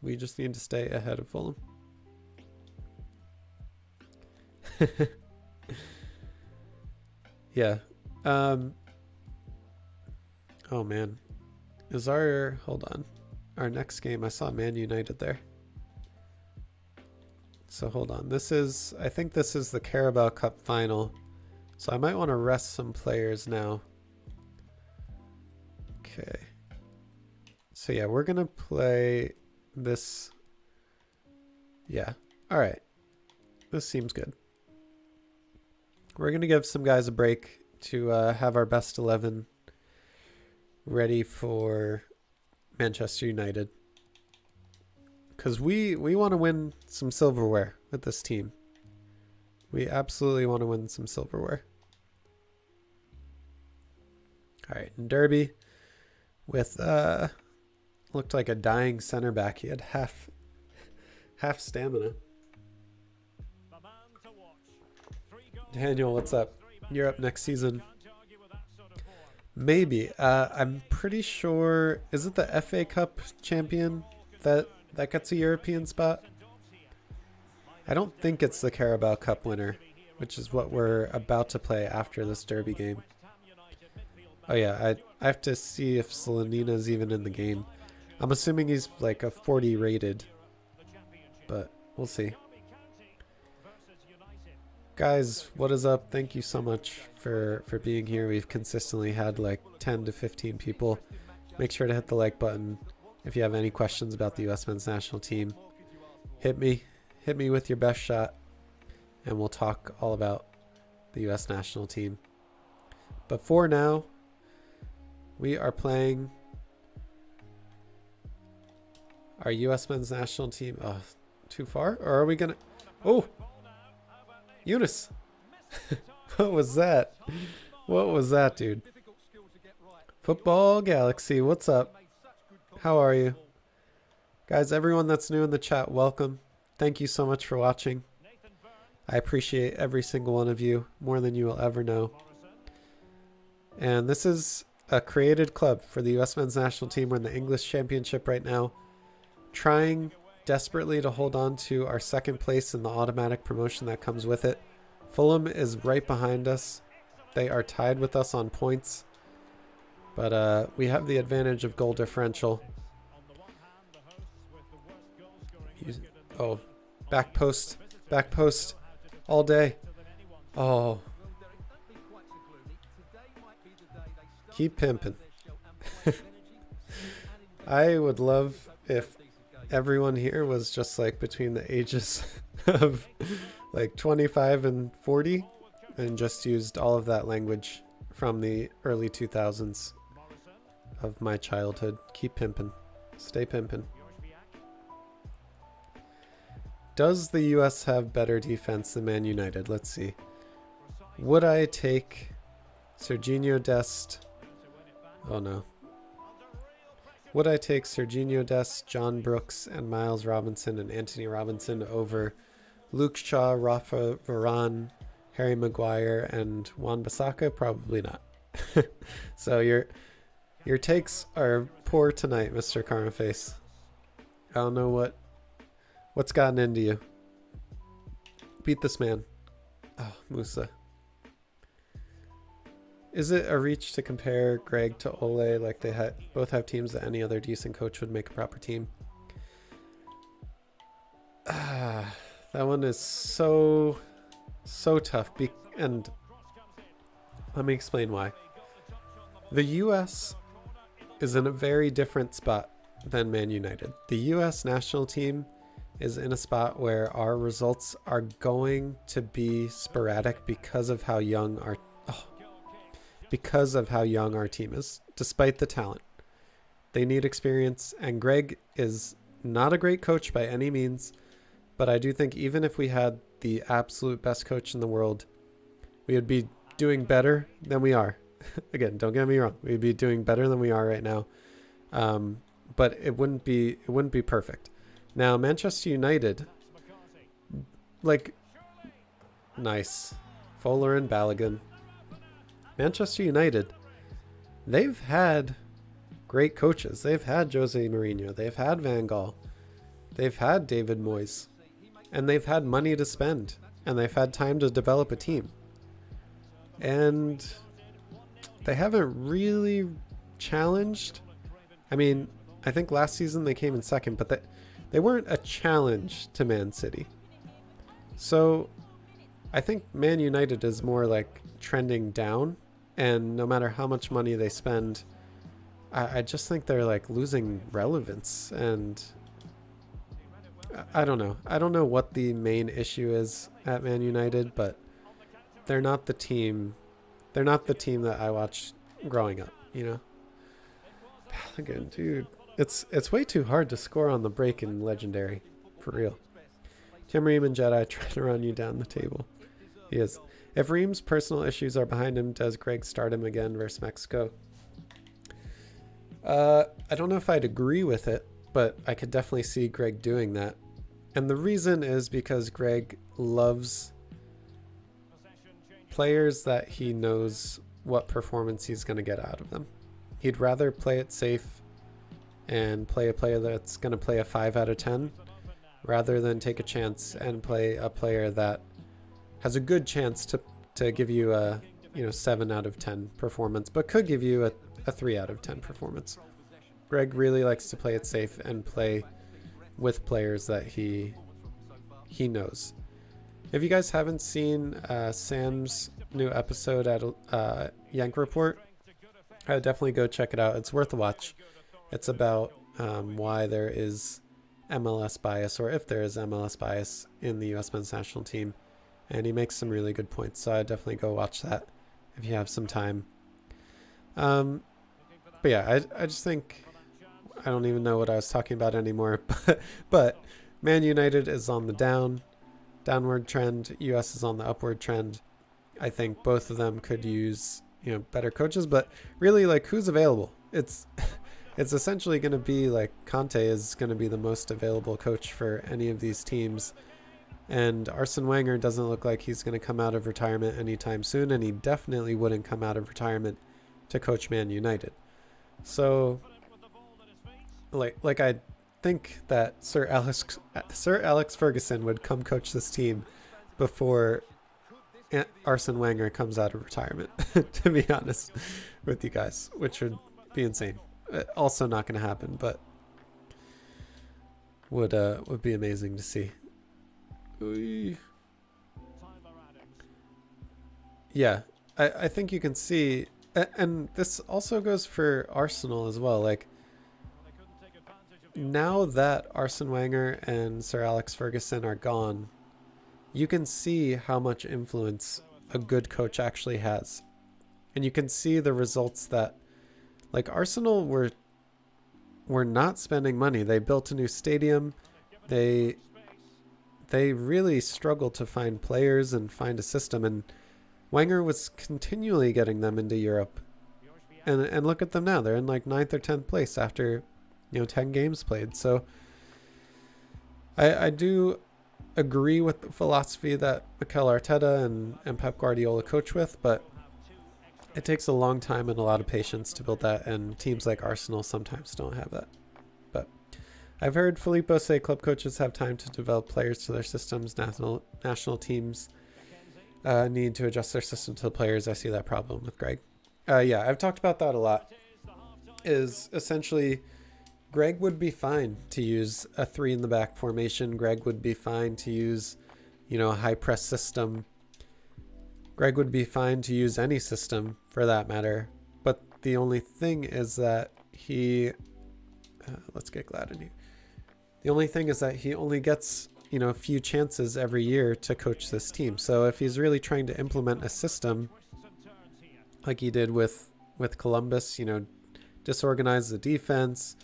We just need to stay ahead of Fulham. Yeah. Oh man. Is our, hold on. Our next game, I saw Man United there. So hold on. This is, I think this is the Carabao Cup final. So I might want to rest some players now. Okay. So yeah, we're going to play this. Yeah. All right. This seems good. We're going to give some guys a break to have our best 11 ready for Manchester United. Because we want to win some silverware with this team. We absolutely want to win some silverware. All right, in Derby with looked like a dying center back. He had half stamina. Daniel, what's up? You're up next season. Maybe. I'm pretty sure. Is it the FA Cup champion that gets a European spot? I don't think it's the Carabao Cup winner, which is what we're about to play after this Derby game. Oh yeah, I have to see if Solanina's even in the game. I'm assuming he's like a 40 rated, but we'll see. Guys, what is up? Thank you so much for being here. We've consistently had like 10 to 15 people. Make sure to hit the like button. If you have any questions about the US men's national team, hit me with your best shot, and we'll talk all about the US national team. But for now, we are playing our US men's national team. Oh, too far? Or are we gonna... Oh! Eunice! What was that? What was that, dude? Football Galaxy, what's up? How are you? Guys, everyone that's new in the chat, welcome. Thank you so much for watching. I appreciate every single one of you more than you will ever know. And this is a created club for the US men's national team. We're in the English Championship right now, trying desperately to hold on to our second place in the automatic promotion that comes with it. Fulham is right behind us. They are tied with us on points, but we have the advantage of goal differential. Oh, back post all day. Oh, keep pimping. I would love if everyone here was just like between the ages of like 25 and 40 and just used all of that language from the early 2000s of my childhood. Keep pimping. Stay pimping. Does the US have better defense than Man United? Let's see. Would I take Serginho Dest? Oh no. Would I take Serginho Dest, John Brooks, and Miles Robinson and Anthony Robinson over Luke Shaw, Rafa Varane, Harry Maguire, and Wan-Bissaka? Probably not. So your takes are poor tonight, Mr. Karmaface. I don't know what's gotten into you. Beat this man. Oh, Musa. Is it a reach to compare Greg to Ole? Like they both have teams that any other decent coach would make a proper team. That one is so tough. And let me explain why. The US is in a very different spot than Man United. The US national team is in a spot where our results are going to be sporadic because of how young our team is, despite the talent. They need experience, and Greg is not a great coach by any means, but I do think even if we had the absolute best coach in the world, we would be doing better than we are. Again, don't get me wrong, we'd be doing better than we are right now, but it wouldn't be perfect. Now Manchester United, like, nice, Fowler and Balogun. Manchester United, they've had great coaches. They've had Jose Mourinho, they've had Van Gaal, they've had David Moyes, and they've had money to spend, and they've had time to develop a team, and they haven't really challenged. I mean, I think last season they came in second, but they weren't a challenge to Man City. So I think Man United is more like trending down, and no matter how much money they spend, I just think they're like losing relevance, and I don't know. I don't know what the main issue is at Man United, but they're not the team. They're not the team that I watched growing up, you know? Again, dude, it's way too hard to score on the break in Legendary, for real. Tim Ream and Jedi trying to run you down the table. He is. If Ream's personal issues are behind him, does Greg start him again versus Mexico? I don't know if I'd agree with it, but I could definitely see Greg doing that. And the reason is because Greg loves players that he knows what performance he's going to get out of them. He'd rather play it safe and play a player that's going to play a 5 out of 10 rather than take a chance and play a player that has a good chance to give you a 7 out of 10 performance, but could give you a 3 out of 10 performance. Greg really likes to play it safe and play with players that he knows. If you guys haven't seen Sam's new episode at Yank Report, I would definitely go check it out. It's worth a watch. It's about why there is MLS bias, or if there is MLS bias in the US men's national team, and he makes some really good points. So I'd definitely go watch that if you have some time. But yeah, I just think, I don't even know what I was talking about anymore, but Man United is on the downward trend. US is on the upward trend. I think both of them could use better coaches, but really, like, who's available? It's essentially going to be like Conte is going to be the most available coach for any of these teams, and Arsene Wenger doesn't look like he's going to come out of retirement anytime soon, and he definitely wouldn't come out of retirement to coach Man United. So like I think that Sir Alex Ferguson would come coach this team before Arsene Wenger comes out of retirement, to be honest with you guys, which would be insane. Also not going to happen, but would be amazing to see. Yeah, I think you can see, and this also goes for Arsenal as well. Like, now that Arsene Wenger and Sir Alex Ferguson are gone, you can see how much influence a good coach actually has. And you can see the results that, like, Arsenal were not spending money. They built a new stadium. They really struggled to find players and find a system, and Wenger was continually getting them into Europe. And look at them now. They're in like 9th or 10th place after 10 games played. So I do agree with the philosophy that Mikel Arteta and Pep Guardiola coach with, but it takes a long time and a lot of patience to build that, and teams like Arsenal sometimes don't have that. But I've heard Filippo say club coaches have time to develop players to their systems. National teams need to adjust their system to the players. I see that problem with Greg. Yeah, I've talked about that a lot. Is essentially, Greg would be fine to use a 3 in the back formation. Greg would be fine to use, a high press system. Greg would be fine to use any system for that matter. But the only thing is that let's get Glad in here. The only thing is that he only gets, a few chances every year to coach this team. So if he's really trying to implement a system like he did with Columbus, disorganize the defense,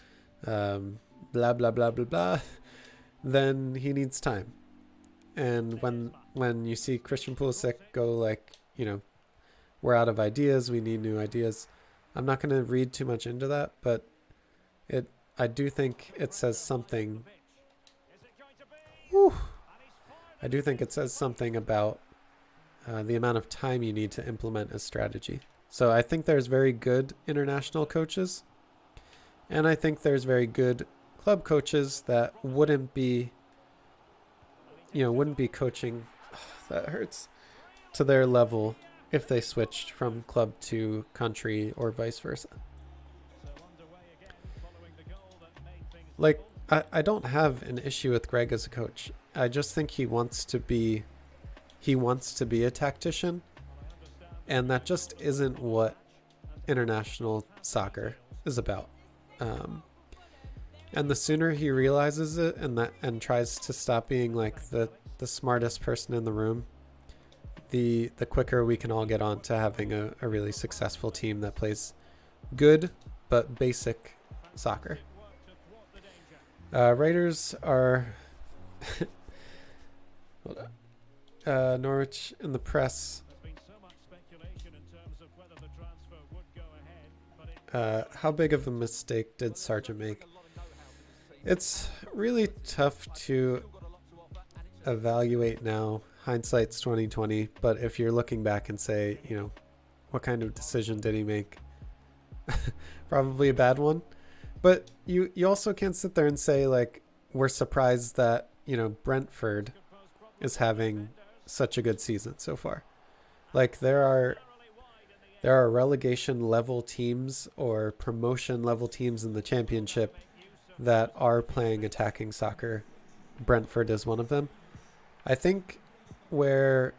blah, blah, blah, blah, blah, then he needs time. And when you see Christian Pulisic go like, you know, we're out of ideas, we need new ideas. I'm not going to read too much into that, but I do think it says something. Whew, I do think it says something about the amount of time you need to implement a strategy. So I think there's very good international coaches, and I think there's very good club coaches that wouldn't be coaching, that hurts, to their level if they switched from club to country or vice versa. Like, I don't have an issue with Greg as a coach. I just think he wants to be a tactician, and that just isn't what international soccer is about. And the sooner he realizes it and tries to stop being like the smartest person in the room, the quicker we can all get on to having a really successful team that plays good but basic soccer. Writers are Norwich in the press. How big of a mistake did Sargent make? It's really tough to evaluate now. Hindsight's 2020, but if you're looking back and say, you know, what kind of decision did he make? Probably a bad one. But you also can't sit there and say, like, we're surprised that, you know, Brentford is having such a good season so far. Like, there are relegation level teams or promotion level teams in the championship that are playing attacking soccer. Brentford is one of them. I think where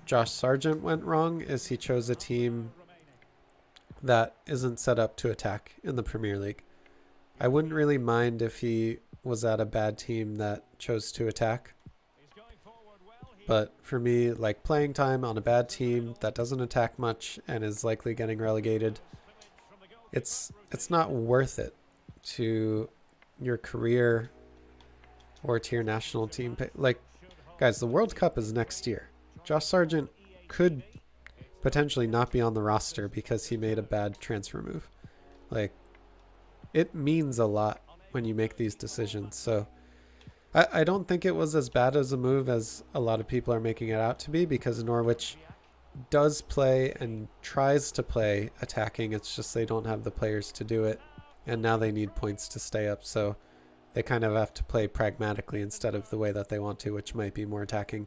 Josh Sargent went wrong is he chose a team that isn't set up to attack in the Premier League. I wouldn't really mind if he was at a bad team that chose to attack. But for me, like, playing time on a bad team that doesn't attack much and is likely getting relegated, it's not worth it to your career or to your national team. Like, guys, the World Cup is next year. Josh Sargent could potentially not be on the roster because he made a bad transfer move. Like, it means a lot when you make these decisions. So I don't think it was as bad as a move as a lot of people are making it out to be, because Norwich does play and tries to play attacking. It's just they don't have the players to do it, and now they need points to stay up. So they kind of have to play pragmatically instead of the way that they want to, which might be more attacking.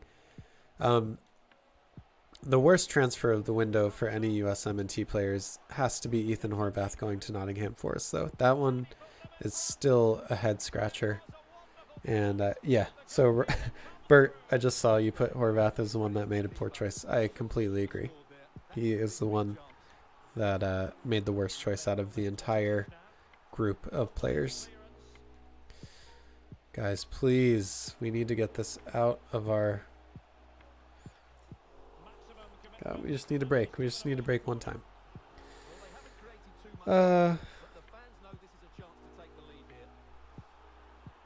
The worst transfer of the window for any USMNT players has to be Ethan Horvath going to Nottingham Forest, though. That one is still a head scratcher. And yeah, so Bert, I just saw you put Horvath as the one that made a poor choice. I completely agree. He is the one that made the worst choice out of the entire group of players. Guys, please, we need to get this out of our... God, we just need a break. We just need a break one time.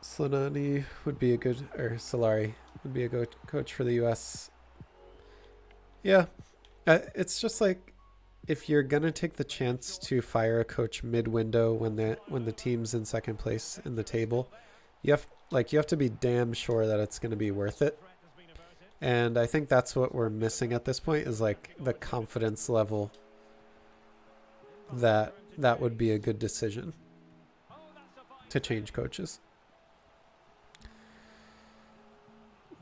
Slanani would be a good, or Solari would be a good coach for the US. Yeah, it's just like, if you're gonna take the chance to fire a coach mid-window when the team's in second place in the table, you have to be damn sure that it's gonna be worth it. And I think that's what we're missing at this point, is like the confidence level that would be a good decision to change coaches.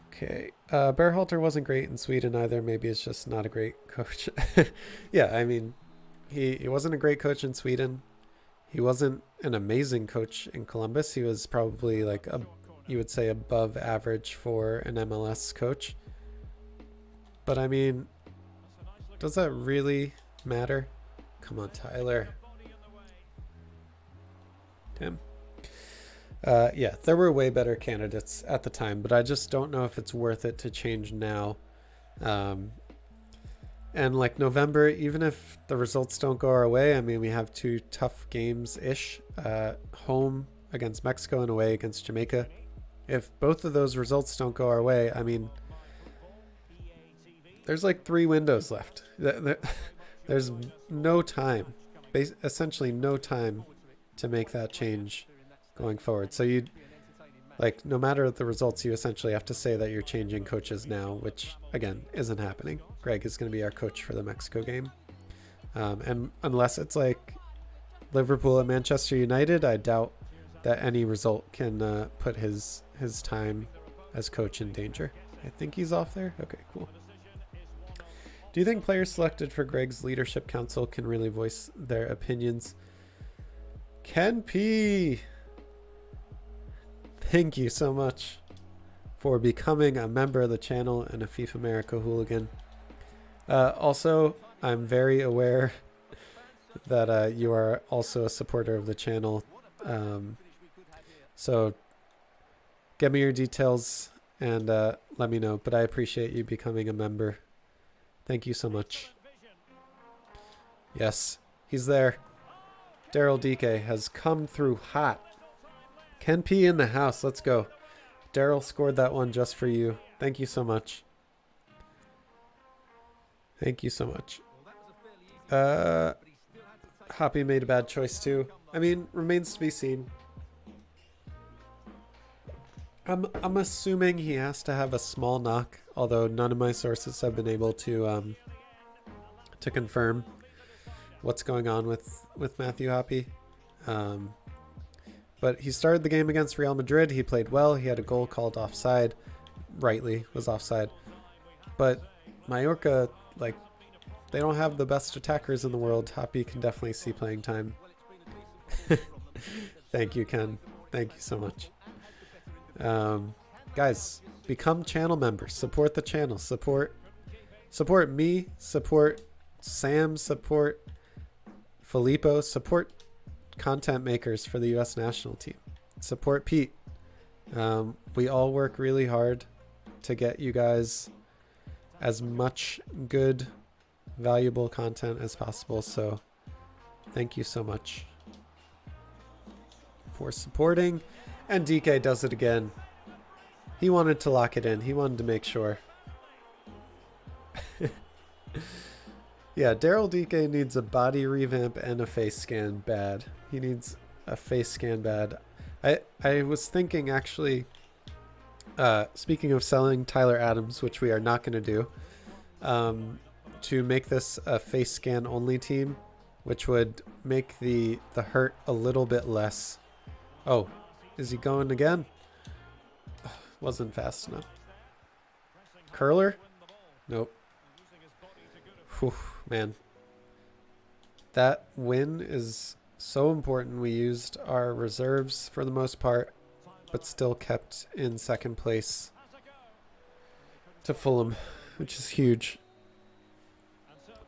Okay, Berhalter wasn't great in Sweden either. Maybe it's just not a great coach. Yeah, I mean, he wasn't a great coach in Sweden. He wasn't an amazing coach in Columbus. He was probably like you would say above average for an MLS coach. But I mean, does that really matter? Come on, Tyler. Tim. Yeah, there were way better candidates at the time, but I just don't know if it's worth it to change now. And like November, even if the results don't go our way, I mean, we have 2 tough games-ish, home against Mexico and away against Jamaica. If both of those results don't go our way, I mean, there's like 3 windows left. There's no time, essentially no time to make that change going forward. So you, like, no matter the results, you essentially have to say that you're changing coaches now, which again isn't happening. Greg is going to be our coach for the Mexico game, and unless it's like Liverpool at Manchester United, I doubt that any result can put his time as coach in danger. I think he's off there. Okay, cool. Do you think players selected for Greg's leadership council can really voice their opinions? Ken P, thank you so much for becoming a member of the channel and a FIFA America hooligan. Also, I'm very aware that you are also a supporter of the channel. So get me your details and let me know. But I appreciate you becoming a member. Thank you so much. Yes, he's there. Daryl DK has come through hot. Ken P in the house. Let's go. Daryl scored that one just for you. Thank you so much. Thank you so much. Hoppy made a bad choice too. I mean, remains to be seen. I'm assuming he has to have a small knock, although none of my sources have been able to confirm what's going on with Matthew Hoppy. But he started the game against Real Madrid. He played well. He had a goal called offside. Rightly was offside. But Mallorca, like, they don't have the best attackers in the world. Hoppy can definitely see playing time. Thank you, Ken. Thank you so much. Guys, become channel members. Support the channel. Support me. Support Sam. Support Filippo. Support content makers for the U.S. national team. Support Pete. We all work really hard to get you guys as much good, valuable content as possible. So thank you so much for supporting. And DK does it again. He wanted to lock it in. He wanted to make sure. Yeah, Daryl DK needs a body revamp and a face scan bad. He needs a face scan bad. I was thinking, actually, speaking of selling Tyler Adams, which we are not going to do, to make this a face scan only team, which would make the hurt a little bit less. Oh, is he going again? Wasn't fast enough. Curler? Nope. Whew, man. That win is so important. We used our reserves for the most part, but still kept in second place to Fulham, which is huge.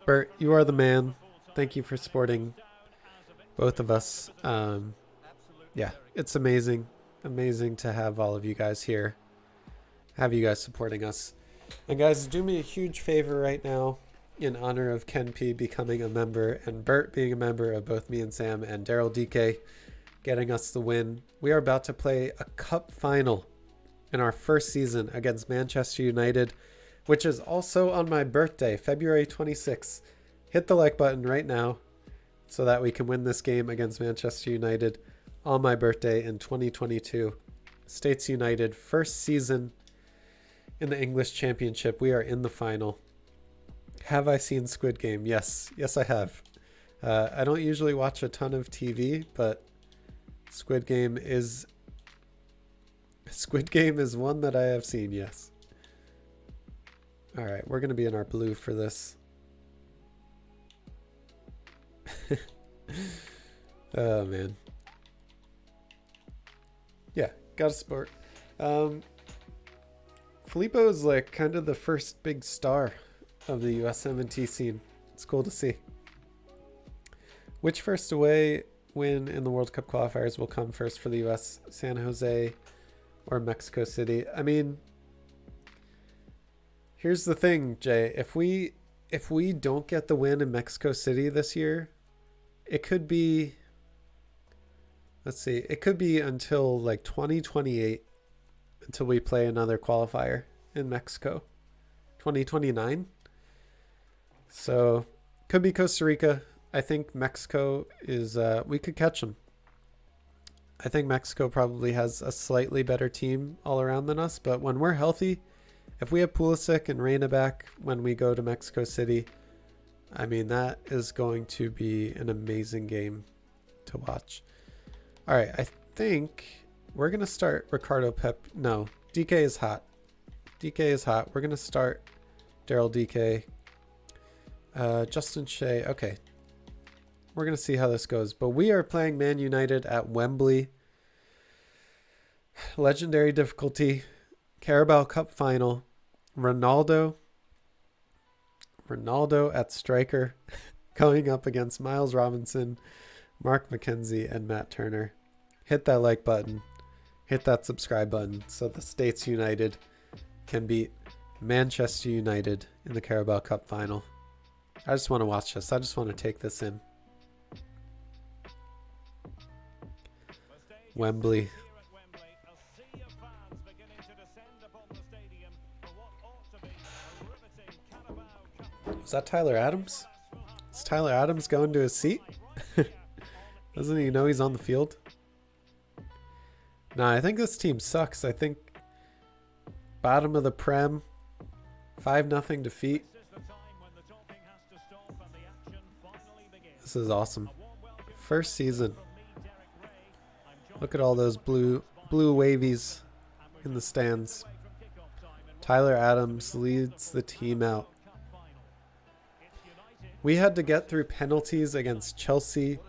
Bert, you are the man. Thank you for supporting both of us. Yeah, it's amazing. Amazing to have all of you guys here. Have you guys supporting us. And guys, do me a huge favor right now in honor of Ken P becoming a member and Bert being a member of both me and Sam and Daryl DK getting us the win. We are about to play a cup final in our first season against Manchester United, which is also on my birthday, February 26th. Hit the like button right now so that we can win this game against Manchester United on my birthday in 2022. States United, first season in the English Championship. We are in the final. Have I seen Squid Game? Yes. Yes, I have. I don't usually watch a ton of TV, but Squid Game is one that I have seen, yes. All right, we're going to be in our blue for this. Oh, man. Yeah, gotta support. Filippo is like kind of the first big star of the USMNT scene. It's cool to see. Which first away win in the World Cup qualifiers will come first for the US? San Jose or Mexico City? I mean, here's the thing, Jay. If we if we don't get the win in Mexico City this year, it could be, let's see, it could be until like 2028 until we play another qualifier in Mexico. 2029. So could be Costa Rica. I think Mexico is, we could catch them. I think Mexico probably has a slightly better team all around than us, but when we're healthy, if we have Pulisic and Reina back when we go to Mexico City, I mean, that is going to be an amazing game to watch. All right, I think we're going to start Ricardo Pep. No, DK is hot. DK is hot. We're going to start Daryl DK. Justin Shea. Okay. We're going to see how this goes. But we are playing Man United at Wembley. Legendary difficulty. Carabao Cup final. Ronaldo at striker. Going up against Miles Robinson, Mark McKenzie, and Matt Turner. Hit that like button. Hit that subscribe button so the States United can beat Manchester United in the Carabao Cup final. I just want to watch this. I just want to take this in. Wembley. Is that Tyler Adams? Is Tyler Adams going to his seat? Doesn't he know he's on the field? Nah, I think this team sucks. I think bottom of the Prem, 5-0 defeat. This is awesome. First season. Look at all those blue wavies in the stands. Tyler Adams leads the team out. We had to get through penalties against Chelsea,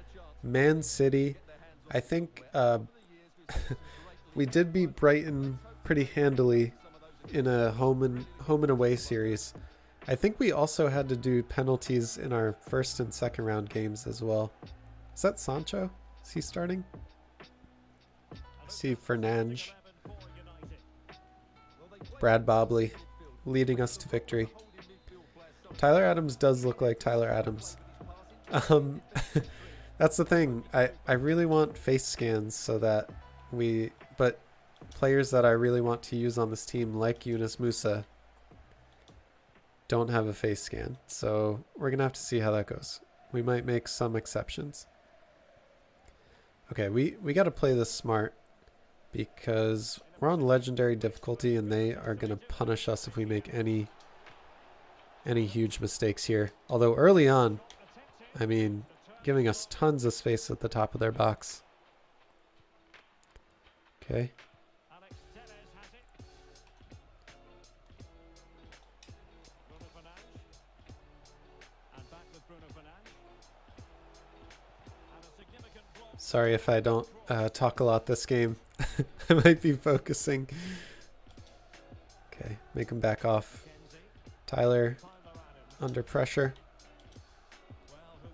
Man City. I think we did beat Brighton pretty handily in a home and away series. I think we also had to do penalties in our first and second round games as well. Is that Sancho? Is he starting? See Fernandes. Brad Bobley leading us to victory. Tyler Adams does look like Tyler Adams. That's the thing. I really want face scans so that but players that I really want to use on this team, like Yunus Musa, don't have a face scan. So we're going to have to see how that goes. We might make some exceptions. Okay, we got to play this smart because we're on legendary difficulty and they are going to punish us if we make any huge mistakes here. Although early on, I mean, giving us tons of space at the top of their box. Okay. Sorry if I don't talk a lot this game. I might be focusing. Okay, make him back off. Tyler under pressure.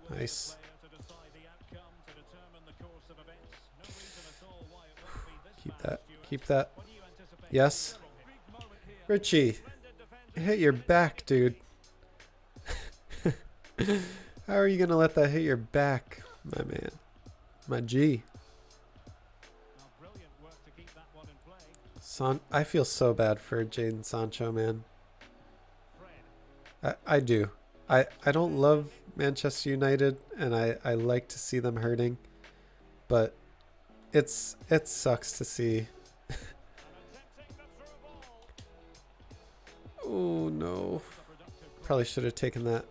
Nice. Keep that. Yes. Richie, hit your back, dude. How are you going to let that hit your back, my man? My G. I feel so bad for Jadon Sancho, man. I do. I don't love Manchester United, and I like to see them hurting, but it sucks to see. Oh no. Probably should have taken that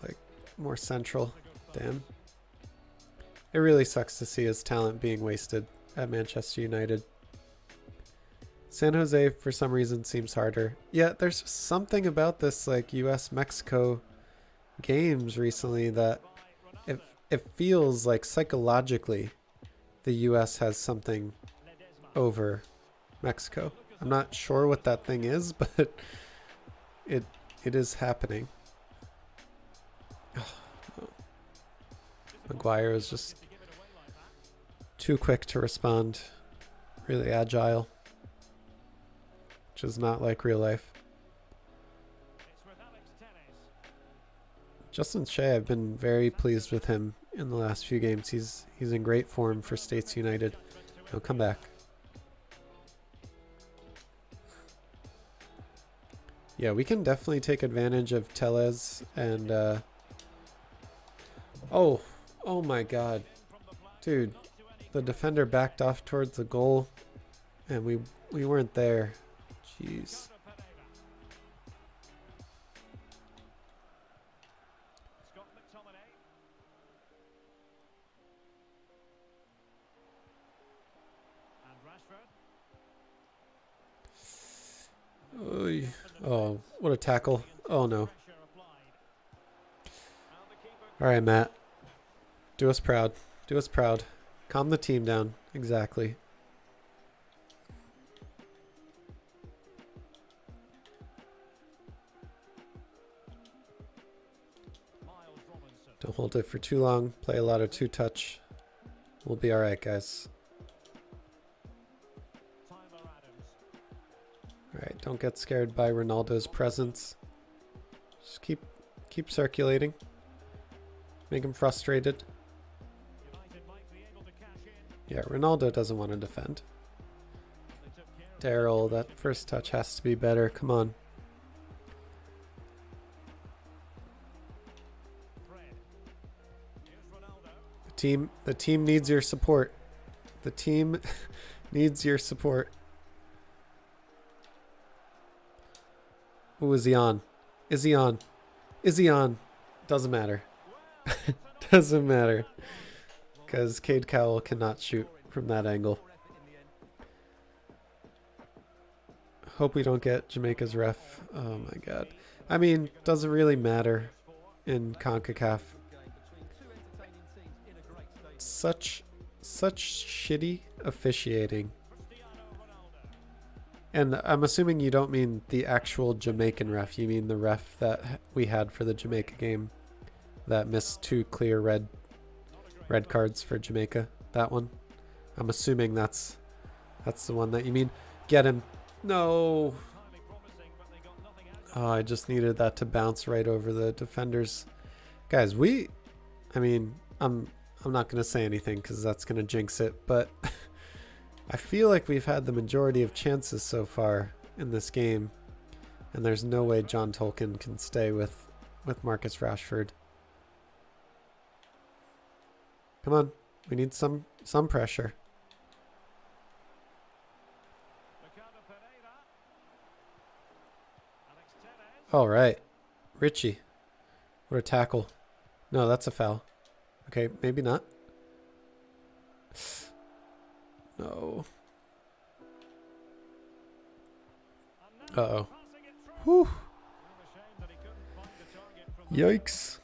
like more central. Damn. It really sucks to see his talent being wasted at Manchester United. San Jose, for some reason, seems harder. Yeah, there's something about this like US-Mexico games recently that it feels like psychologically the US has something over Mexico. I'm not sure what that thing is, but it is happening. Oh, no. Maguire is just too quick to respond. Really agile. Which is not like real life. Justin Shea, I've been very pleased with him in the last few games. He's in great form for States United. He'll come back. Yeah, we can definitely take advantage of Tellez and oh my god. Dude, the defender backed off towards the goal and we weren't there. Jeez. Oy. Oh, what a tackle. Oh no. Alright, Matt. Do us proud. Do us proud. Calm the team down. Exactly. Don't hold it for too long. Play a lot of two-touch. We'll be alright, guys. Alright, don't get scared by Ronaldo's presence. Just keep circulating. Make him frustrated. Yeah, Ronaldo doesn't want to defend. Daryl, that first touch has to be better. Come on. The team needs your support. The team needs your support. Who is he on? Is he on? Is he on? Doesn't matter. Doesn't matter. Because Cade Cowell cannot shoot from that angle. Hope we don't get Jamaica's ref. Oh my god. I mean, doesn't really matter in CONCACAF. Such shitty officiating. And I'm assuming you don't mean the actual Jamaican ref. You mean the ref that we had for the Jamaica game that missed 2 clear red cards for Jamaica. That one. I'm assuming that's the one that you mean. Get him. No. Oh, I just needed that to bounce right over the defenders. Guys, I mean, I'm not going to say anything because that's going to jinx it, but I feel like we've had the majority of chances so far in this game, and there's no way John Tolkien can stay with Marcus Rashford. Come on, we need some pressure. All right, Richie, what a tackle. No, that's a foul. Okay, maybe not. No. Uh-oh. Whew. Yikes.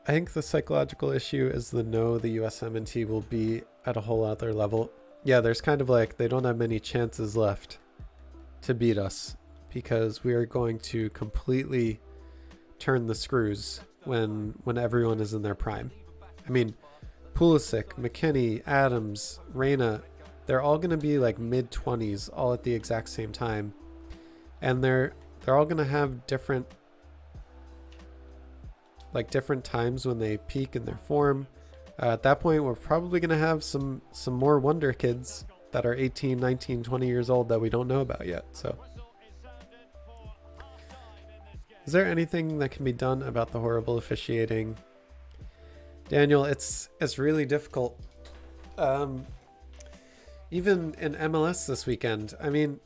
I think the psychological issue is the USMNT will be at a whole other level. Yeah, there's kind of like they don't have many chances left to beat us because we are going to completely turn the screws when everyone is in their prime. I mean, Pulisic, McKennie, Adams, Reyna, they're all going to be like mid-20s all at the exact same time. And they're all going to have different times when they peak in their form. At that point, we're probably going to have some more wonder kids that are 18, 19, 20 years old that we don't know about yet. So is there anything that can be done about the horrible officiating? Daniel, it's really difficult. Even in MLS this weekend. I mean,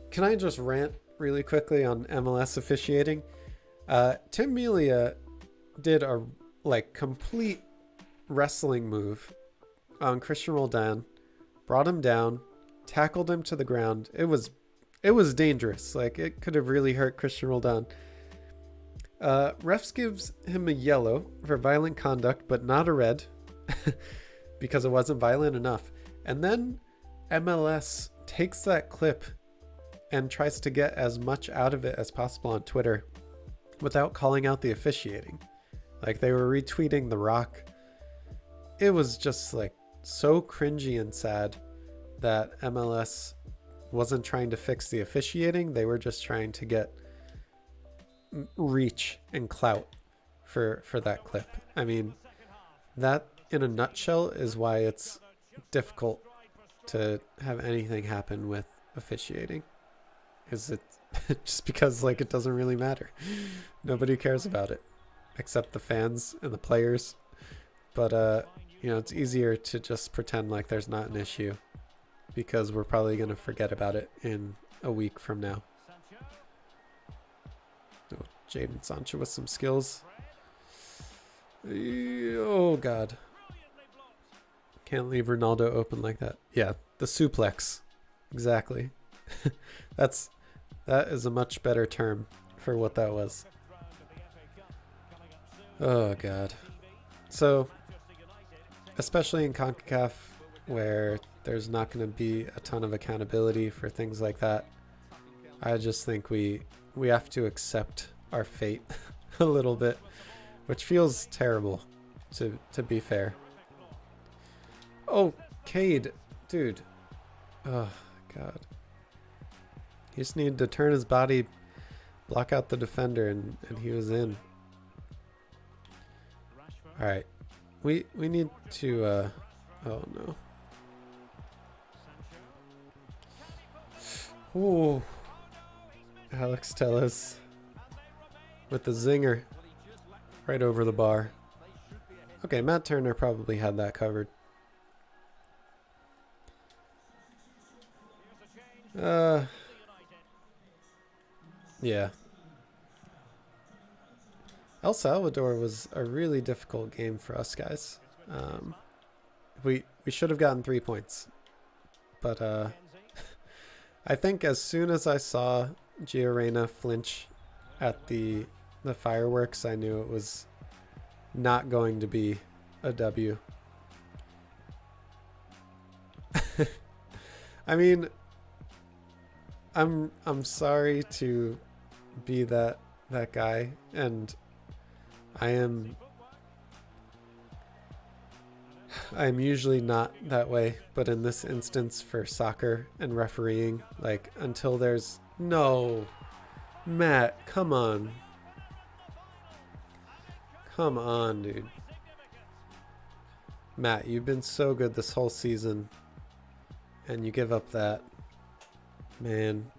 can I just rant really quickly on MLS officiating? Tim Melia did a complete wrestling move on Christian Roldan, brought him down, tackled him to the ground. It was dangerous. Like, it could have really hurt Christian Roldan. Refs gives him a yellow for violent conduct, but not a red because it wasn't violent enough. And then MLS takes that clip and tries to get as much out of it as possible on Twitter without calling out the officiating. Like, they were retweeting The Rock. It was just like so cringy and sad that MLS wasn't trying to fix the officiating. They were just trying to get reach and clout. for that clip. I mean, that in a nutshell is why it's difficult to have anything happen with officiating. Is it just because like it doesn't really matter. Nobody cares about it except the fans and the players. But you know, it's easier to just pretend like there's not an issue because we're probably going to forget about it in a week from now. Oh, Jadon Sancho with some skills. Oh god. Can't leave Ronaldo open like that. Yeah, the suplex. Exactly. That is a much better term for what that was. Oh god. So, especially in CONCACAF where there's not going to be a ton of accountability for things like that, I just think we have to accept our fate a little bit, which feels terrible to be fair. Oh, Cade, dude. Oh god. He just needed to turn his body, block out the defender, and he was in. Alright. We need to oh no. Ooh. Alex Telles with the zinger right over the bar. Okay, Matt Turner probably had that covered. Yeah. El Salvador was a really difficult game for us guys. We should have gotten 3 points. But I think as soon as I saw Gio Reyna flinch at the fireworks, I knew it was not going to be a W. I mean, I'm sorry to be that guy, and I'm usually not that way, but in this instance for soccer and refereeing, like until there's no, Matt, come on, dude. Matt, you've been so good this whole season, and you give up that, man.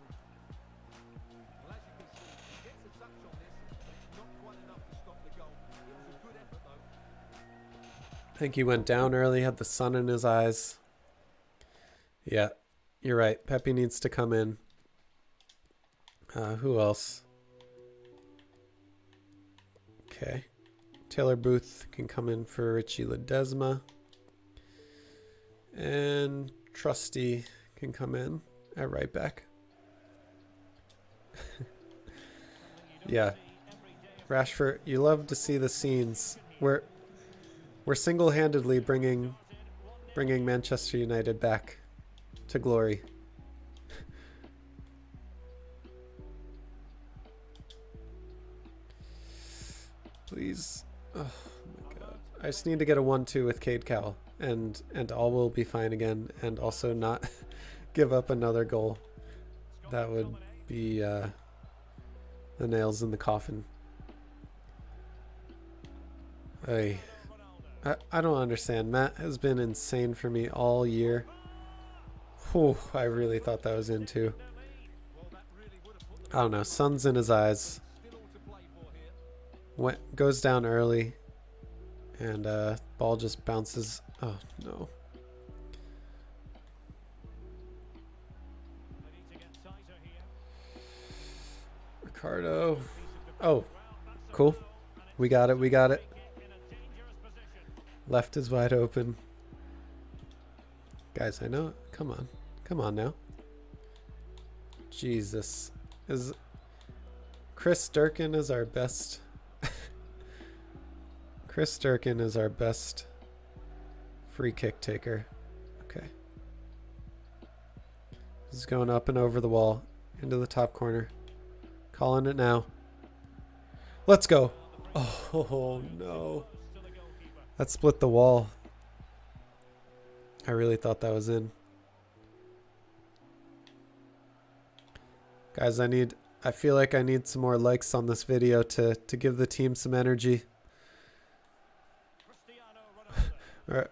I think he went down early, had the sun in his eyes. Yeah, you're right. Pepe needs to come in. Who else? Okay. Taylor Booth can come in for Richie Ledesma. And Trusty can come in at right back. Yeah. Rashford, you love to see the scenes where we're single-handedly bringing Manchester United back to glory. Please. Oh my god. I just need to get a 1-2 with Cade Cowell and all will be fine again, and also not give up another goal. That would be the nails in the coffin. I don't understand. Matt has been insane for me all year. Whew, I really thought that was in too. I don't know. Sun's in his eyes. Goes down early. And ball just bounces. Oh, no. Ricardo. Oh, cool. We got it. Left is wide open. Guys, I know. Come on now. Jesus. Chris Durkin is our best. Chris Durkin is our best free kick taker. Okay. This is going up and over the wall into the top corner. Calling it now. Let's go. Oh no. That split the wall. I really thought that was in. Guys, I feel like I need some more likes on this video to give the team some energy. All right.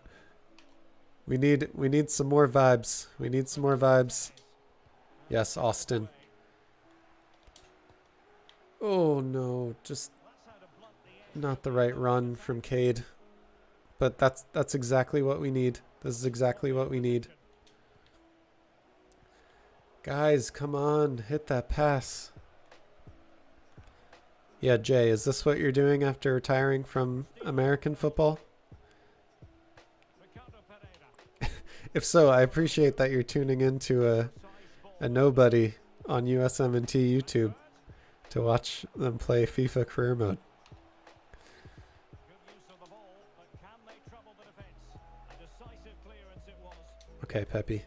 We need some more vibes. We need some more vibes. Yes, Austin. Oh no, just not the right run from Cade. But that's exactly what we need. This is exactly what we need. Guys, come on, hit that pass. Yeah, Jay, is this what you're doing after retiring from American football? If so, I appreciate that you're tuning into a nobody on USMNT YouTube to watch them play FIFA career mode. Okay, Pepe.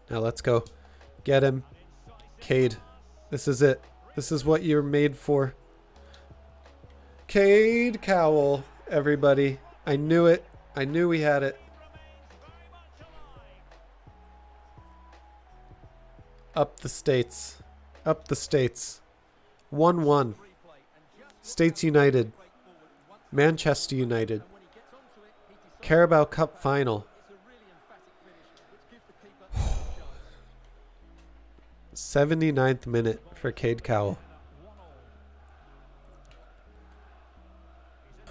Now let's go. Get him. Cade. This is it. This is what you're made for. Cade Cowell, everybody. I knew it. I knew we had it. Up the States. Up the States. 1-1. States United. Manchester United. Carabao Cup final. 79th minute for Cade Cowell.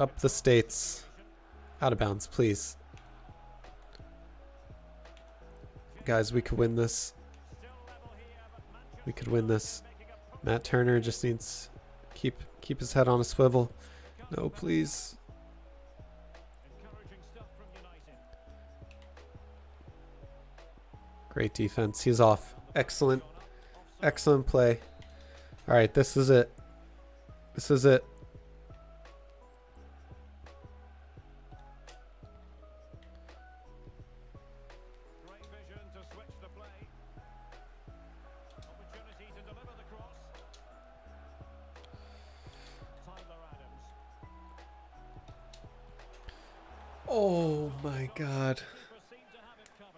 Up the States. Out of bounds, please. Guys, we could win this. We could win this. Matt Turner just needs keep his head on a swivel. No, please. Great defense. He's off. Excellent. Excellent play. All right, this is it. This is it. Oh my God.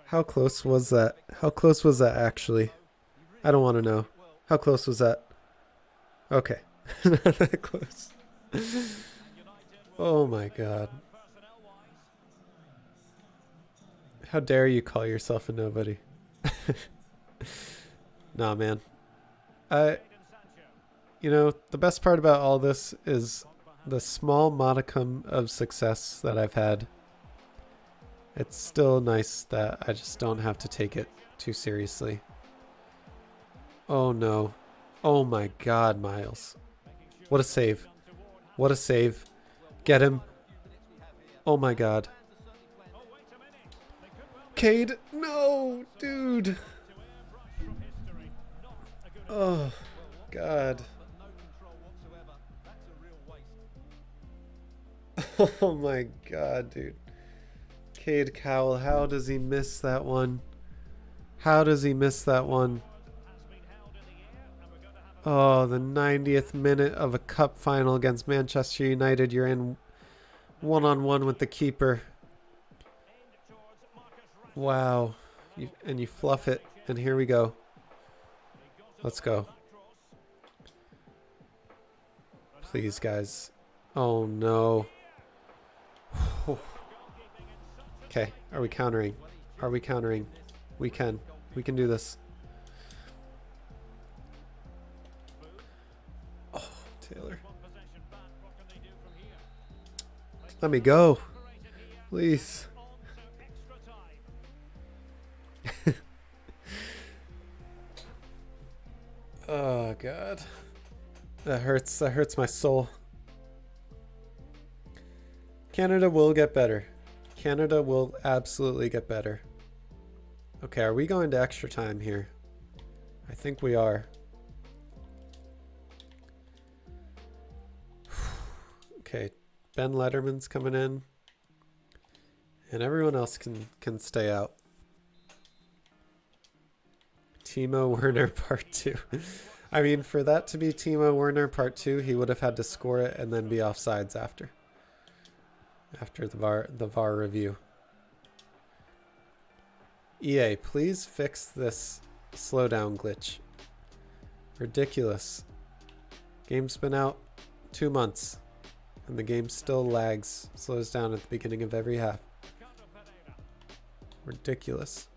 How close was that? How close was that actually? I don't want to know. How close was that? Okay. Not that close. Oh my God. How dare you call yourself a nobody? Nah, man. You know, the best part about all this is the small modicum of success that I've had. It's still nice that I just don't have to take it too seriously. Oh no. Oh my God, Miles. What a save. What a save. Get him. Oh my God. Cade. No, dude. Oh, God. Oh my God, dude. Cade Cowell, how does he miss that one? How does he miss that one? Oh, the 90th minute of a cup final against Manchester United. You're in one-on-one with the keeper. Wow. And you fluff it. And here we go. Let's go. Please, guys. Oh, no. Okay, are we countering? Are we countering? We can. We can do this. Oh, Taylor. Let me go. Please. Oh, God. That hurts. That hurts my soul. Canada will get better. Canada will absolutely get better. Okay, are we going to extra time here? I think we are. Okay, Ben Letterman's coming in. And everyone else can stay out. Timo Werner Part 2. I mean, for that to be Timo Werner Part 2, he would have had to score it and then be offsides after the VAR review. EA, please fix this slowdown glitch. Ridiculous. Game's been out 2 months And the game still lags, slows down at the beginning of every half. Ridiculous.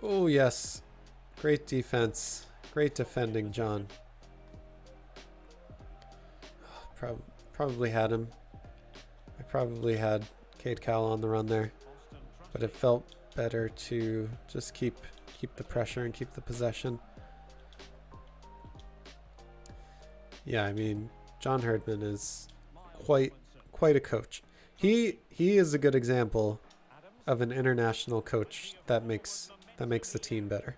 Oh, yes. Great defense. Great defending, John. Probably had him. I probably had Cade Cowell on the run there. But it felt better to just keep the pressure and keep the possession. Yeah, I mean, John Herdman is quite a coach. He is a good example of an international coach that makes the team better.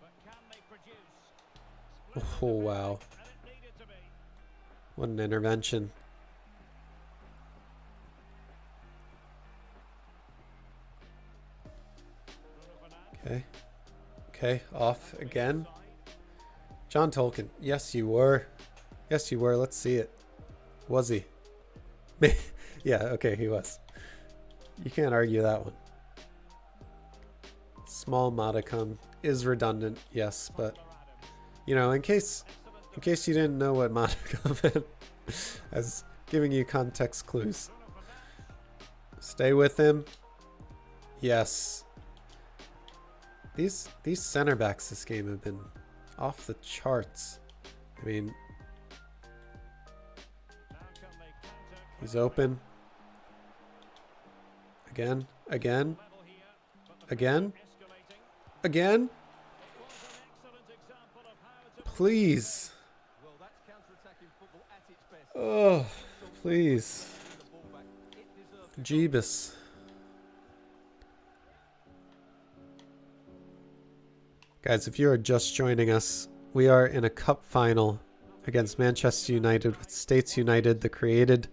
Oh, wow. What an intervention. Okay. Okay, off again. John Tolkien. Yes, you were. Yes, you were. Let's see it. Was he? Yeah, okay, he was. You can't argue that one. Small modicum is redundant, yes, but you know, in case you didn't know what modicum meant, I was giving you context clues. Stay with him. Yes. These center backs this game have been off the charts. I mean, he's open. Again. Please. Oh, please. Jeebus. Guys, if you are just joining us, we are in a cup final against Manchester United with States United, the created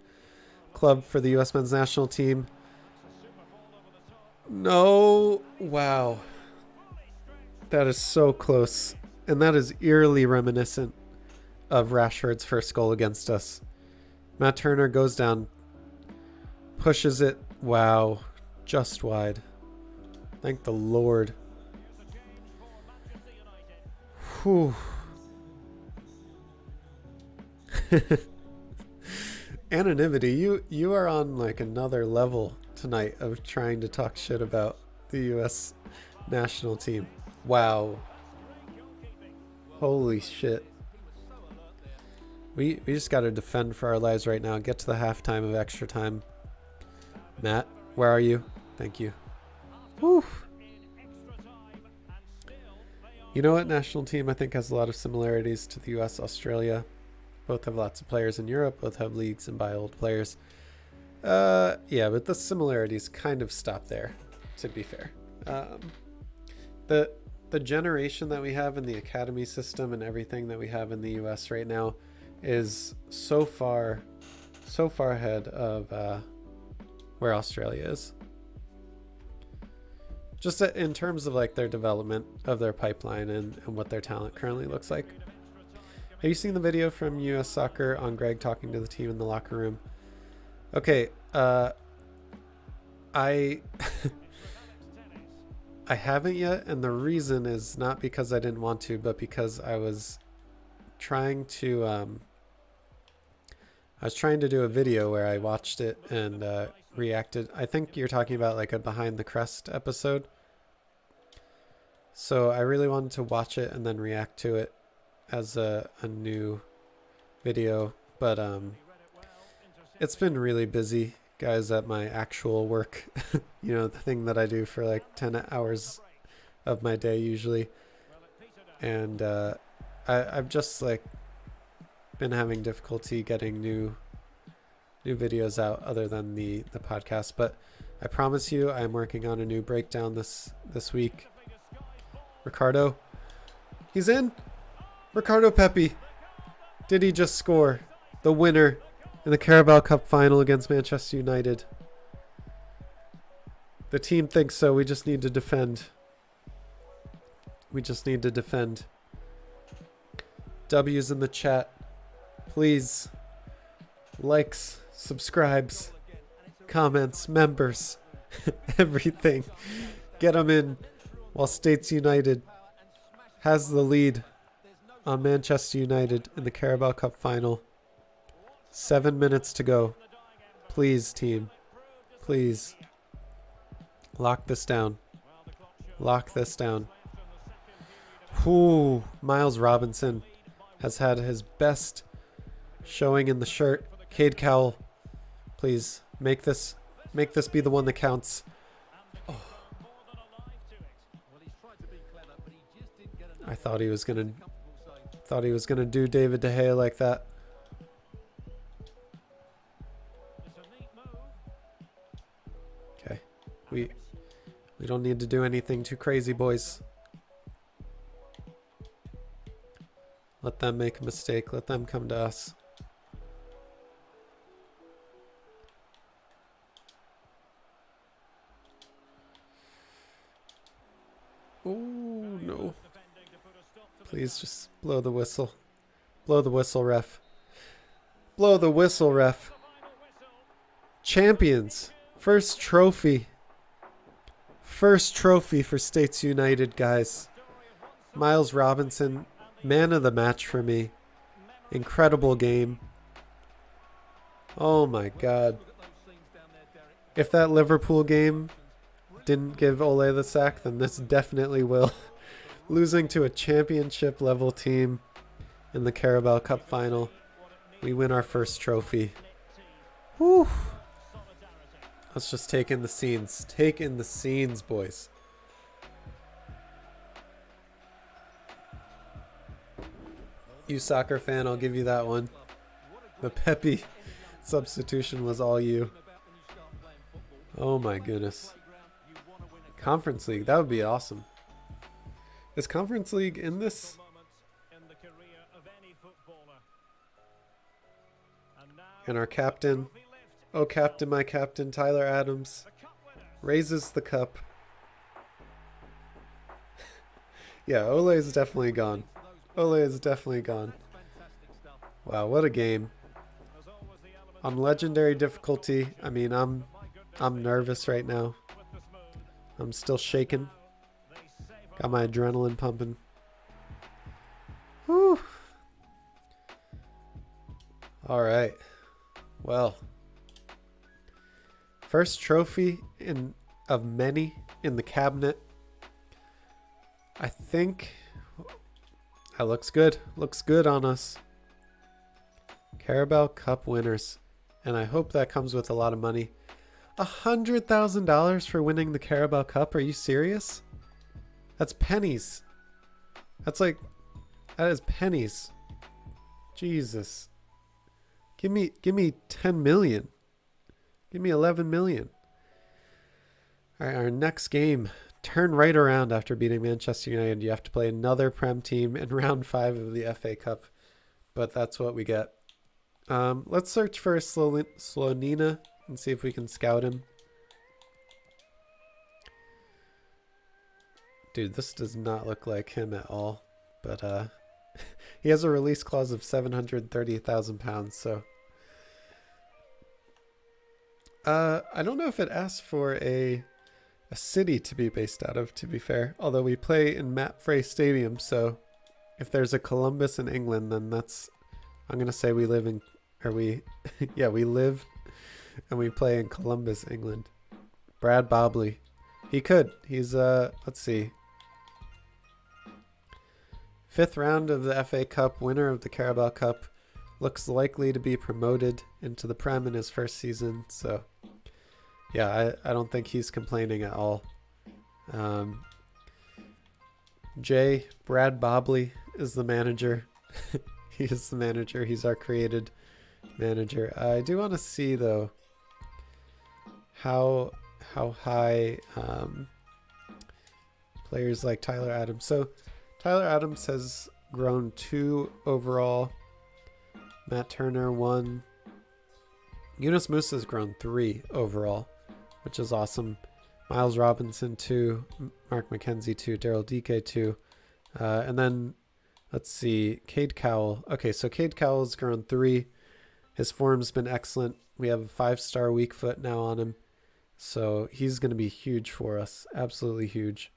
club for the US men's national team. No. Wow. That is so close. And that is eerily reminiscent of Rashford's first goal against us. Matt Turner goes down, pushes it. Wow. Just wide. Thank the Lord. Whew. Anonymity, you are on like another level tonight of trying to talk shit about the US national team. Wow. Holy shit. We just got to defend for our lives right now. Get to the halftime of extra time. Matt, where are you? Thank you. Whew. You know what? National team I think has a lot of similarities to the US, Australia. Both have lots of players in Europe. Both have leagues and buy old players. Yeah, but the similarities kind of stop there, to be fair. The generation that we have in the academy system and everything that we have in the US right now is so far ahead of where Australia is. Just in terms of like their development of their pipeline and what their talent currently looks like. Have you seen the video from US Soccer on Greg talking to the team in the locker room? Okay, I haven't yet, and the reason is not because I didn't want to, but because I was trying to do a video where I watched it and reacted. I think you're talking about like a behind the crest episode. So I really wanted to watch it and then react to it as a new video, but it's been really busy, guys, at my actual work. You know, the thing that I do for like 10 hours of my day usually, and I've just like been having difficulty getting new videos out other than the podcast. But I promise you I'm working on a new breakdown this week. Ricardo, he's in. Ricardo Pepi, did he just score the winner in the Carabao Cup final against Manchester United? The team thinks so. We just need to defend. W's in the chat, please. Likes, subscribes, comments, members, everything. Get them in while States United has the lead on Manchester United in the Carabao Cup final. 7 minutes to go. Please, team. Please. Lock this down. Lock this down. Ooh, Miles Robinson has had his best showing in the shirt. Cade Cowell, please make this be the one that counts. Oh. I thought he was gonna do David De Gea like that. Okay, we don't need to do anything too crazy, boys. Let them make a mistake. Let them come to us. Oh, no. Please just blow the whistle. Blow the whistle, ref. Blow the whistle, ref. Champions. First trophy. First trophy for States United, guys. Miles Robinson, man of the match for me. Incredible game. Oh my God. If that Liverpool game didn't give Ole the sack, then this definitely will. Losing to a championship level team in the Carabao Cup final. We win our first trophy. Whew. Let's just take in the scenes. Take in the scenes, boys. You soccer fan, I'll give you that one. The Pepe substitution was all you. Oh my goodness. Conference League, that would be awesome. Is Conference League in this? And our captain, oh captain, my captain, Tyler Adams, raises the cup. Yeah, Ole is definitely gone. Ole is definitely gone. Wow, what a game. On legendary difficulty, I mean, I'm nervous right now. I'm still shaking. Got my adrenaline pumping. Whew. All right. Well, first trophy of many in the cabinet. I think that looks good. Looks good on us. Carabao Cup winners. And I hope that comes with a lot of money. $100,000 for winning the Carabao Cup? Are you serious? That's pennies. That is pennies. Jesus. Give me 10 million. Give me 11 million. All right, our next game. Turn right around after beating Manchester United. You have to play another Prem team in round 5 of the FA Cup. But that's what we get. Let's search for Slonina and see if we can scout him. Dude, this does not look like him at all. But he has a release clause of £730,000, so I don't know if it asks for a city to be based out of, to be fair. Although we play in Matt Frey Stadium, so if there's a Columbus in England, then that's, I'm gonna say we live in, or we, yeah, we live and we play in Columbus, England. Brad Bobley, he could. He's let's see. 5th round of the FA Cup, winner of the Carabao Cup, looks likely to be promoted into the Prem in his first season. So, yeah, I don't think he's complaining at all. Brad Bobley is the manager. He is the manager. He's our created manager. I do want to see, though, how high players like Tyler Adams. So, Tyler Adams has grown 2 overall. Matt Turner 1. Yunus Musa has grown 3 overall, which is awesome. Miles Robinson 2. Mark McKenzie 2. Daryl DK 2. And then, let's see, Cade Cowell. Okay, so Cade Cowell's grown 3. His form's been excellent. We have a 5-star weak foot now on him. So he's going to be huge for us. Absolutely huge.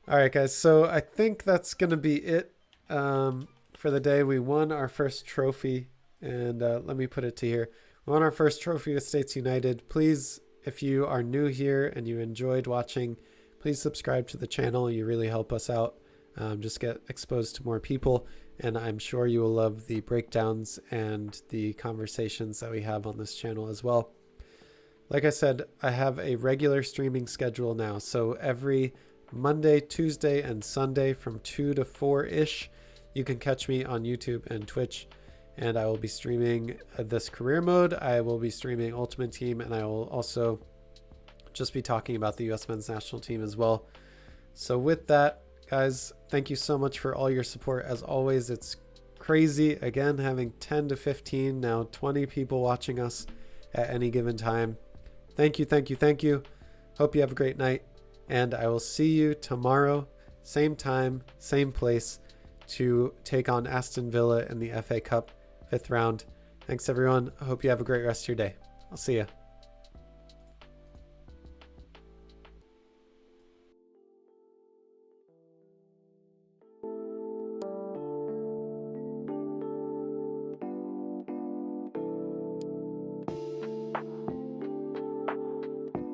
All right, guys. So I think that's going to be it for the day. We won our first trophy. And let me put it to here. We won our first trophy with States United. Please, if you are new here and you enjoyed watching, please subscribe to the channel. You really help us out. Just get exposed to more people. And I'm sure you will love the breakdowns and the conversations that we have on this channel as well. Like I said, I have a regular streaming schedule now. So every Monday, Tuesday, and Sunday from 2 to 4-ish, you can catch me on YouTube and Twitch. And I will be streaming this career mode. I will be streaming Ultimate Team, and I will also just be talking about the US Men's National Team as well. So with that, guys, thank you so much for all your support. As always, it's crazy, again, having 10 to 15, now 20 people watching us at any given time. Thank you, thank you, thank you. Hope you have a great night, and I will see you tomorrow, same time, same place, to take on Aston Villa in the FA Cup 5th round. Thanks, everyone. I hope you have a great rest of your day. I'll see you.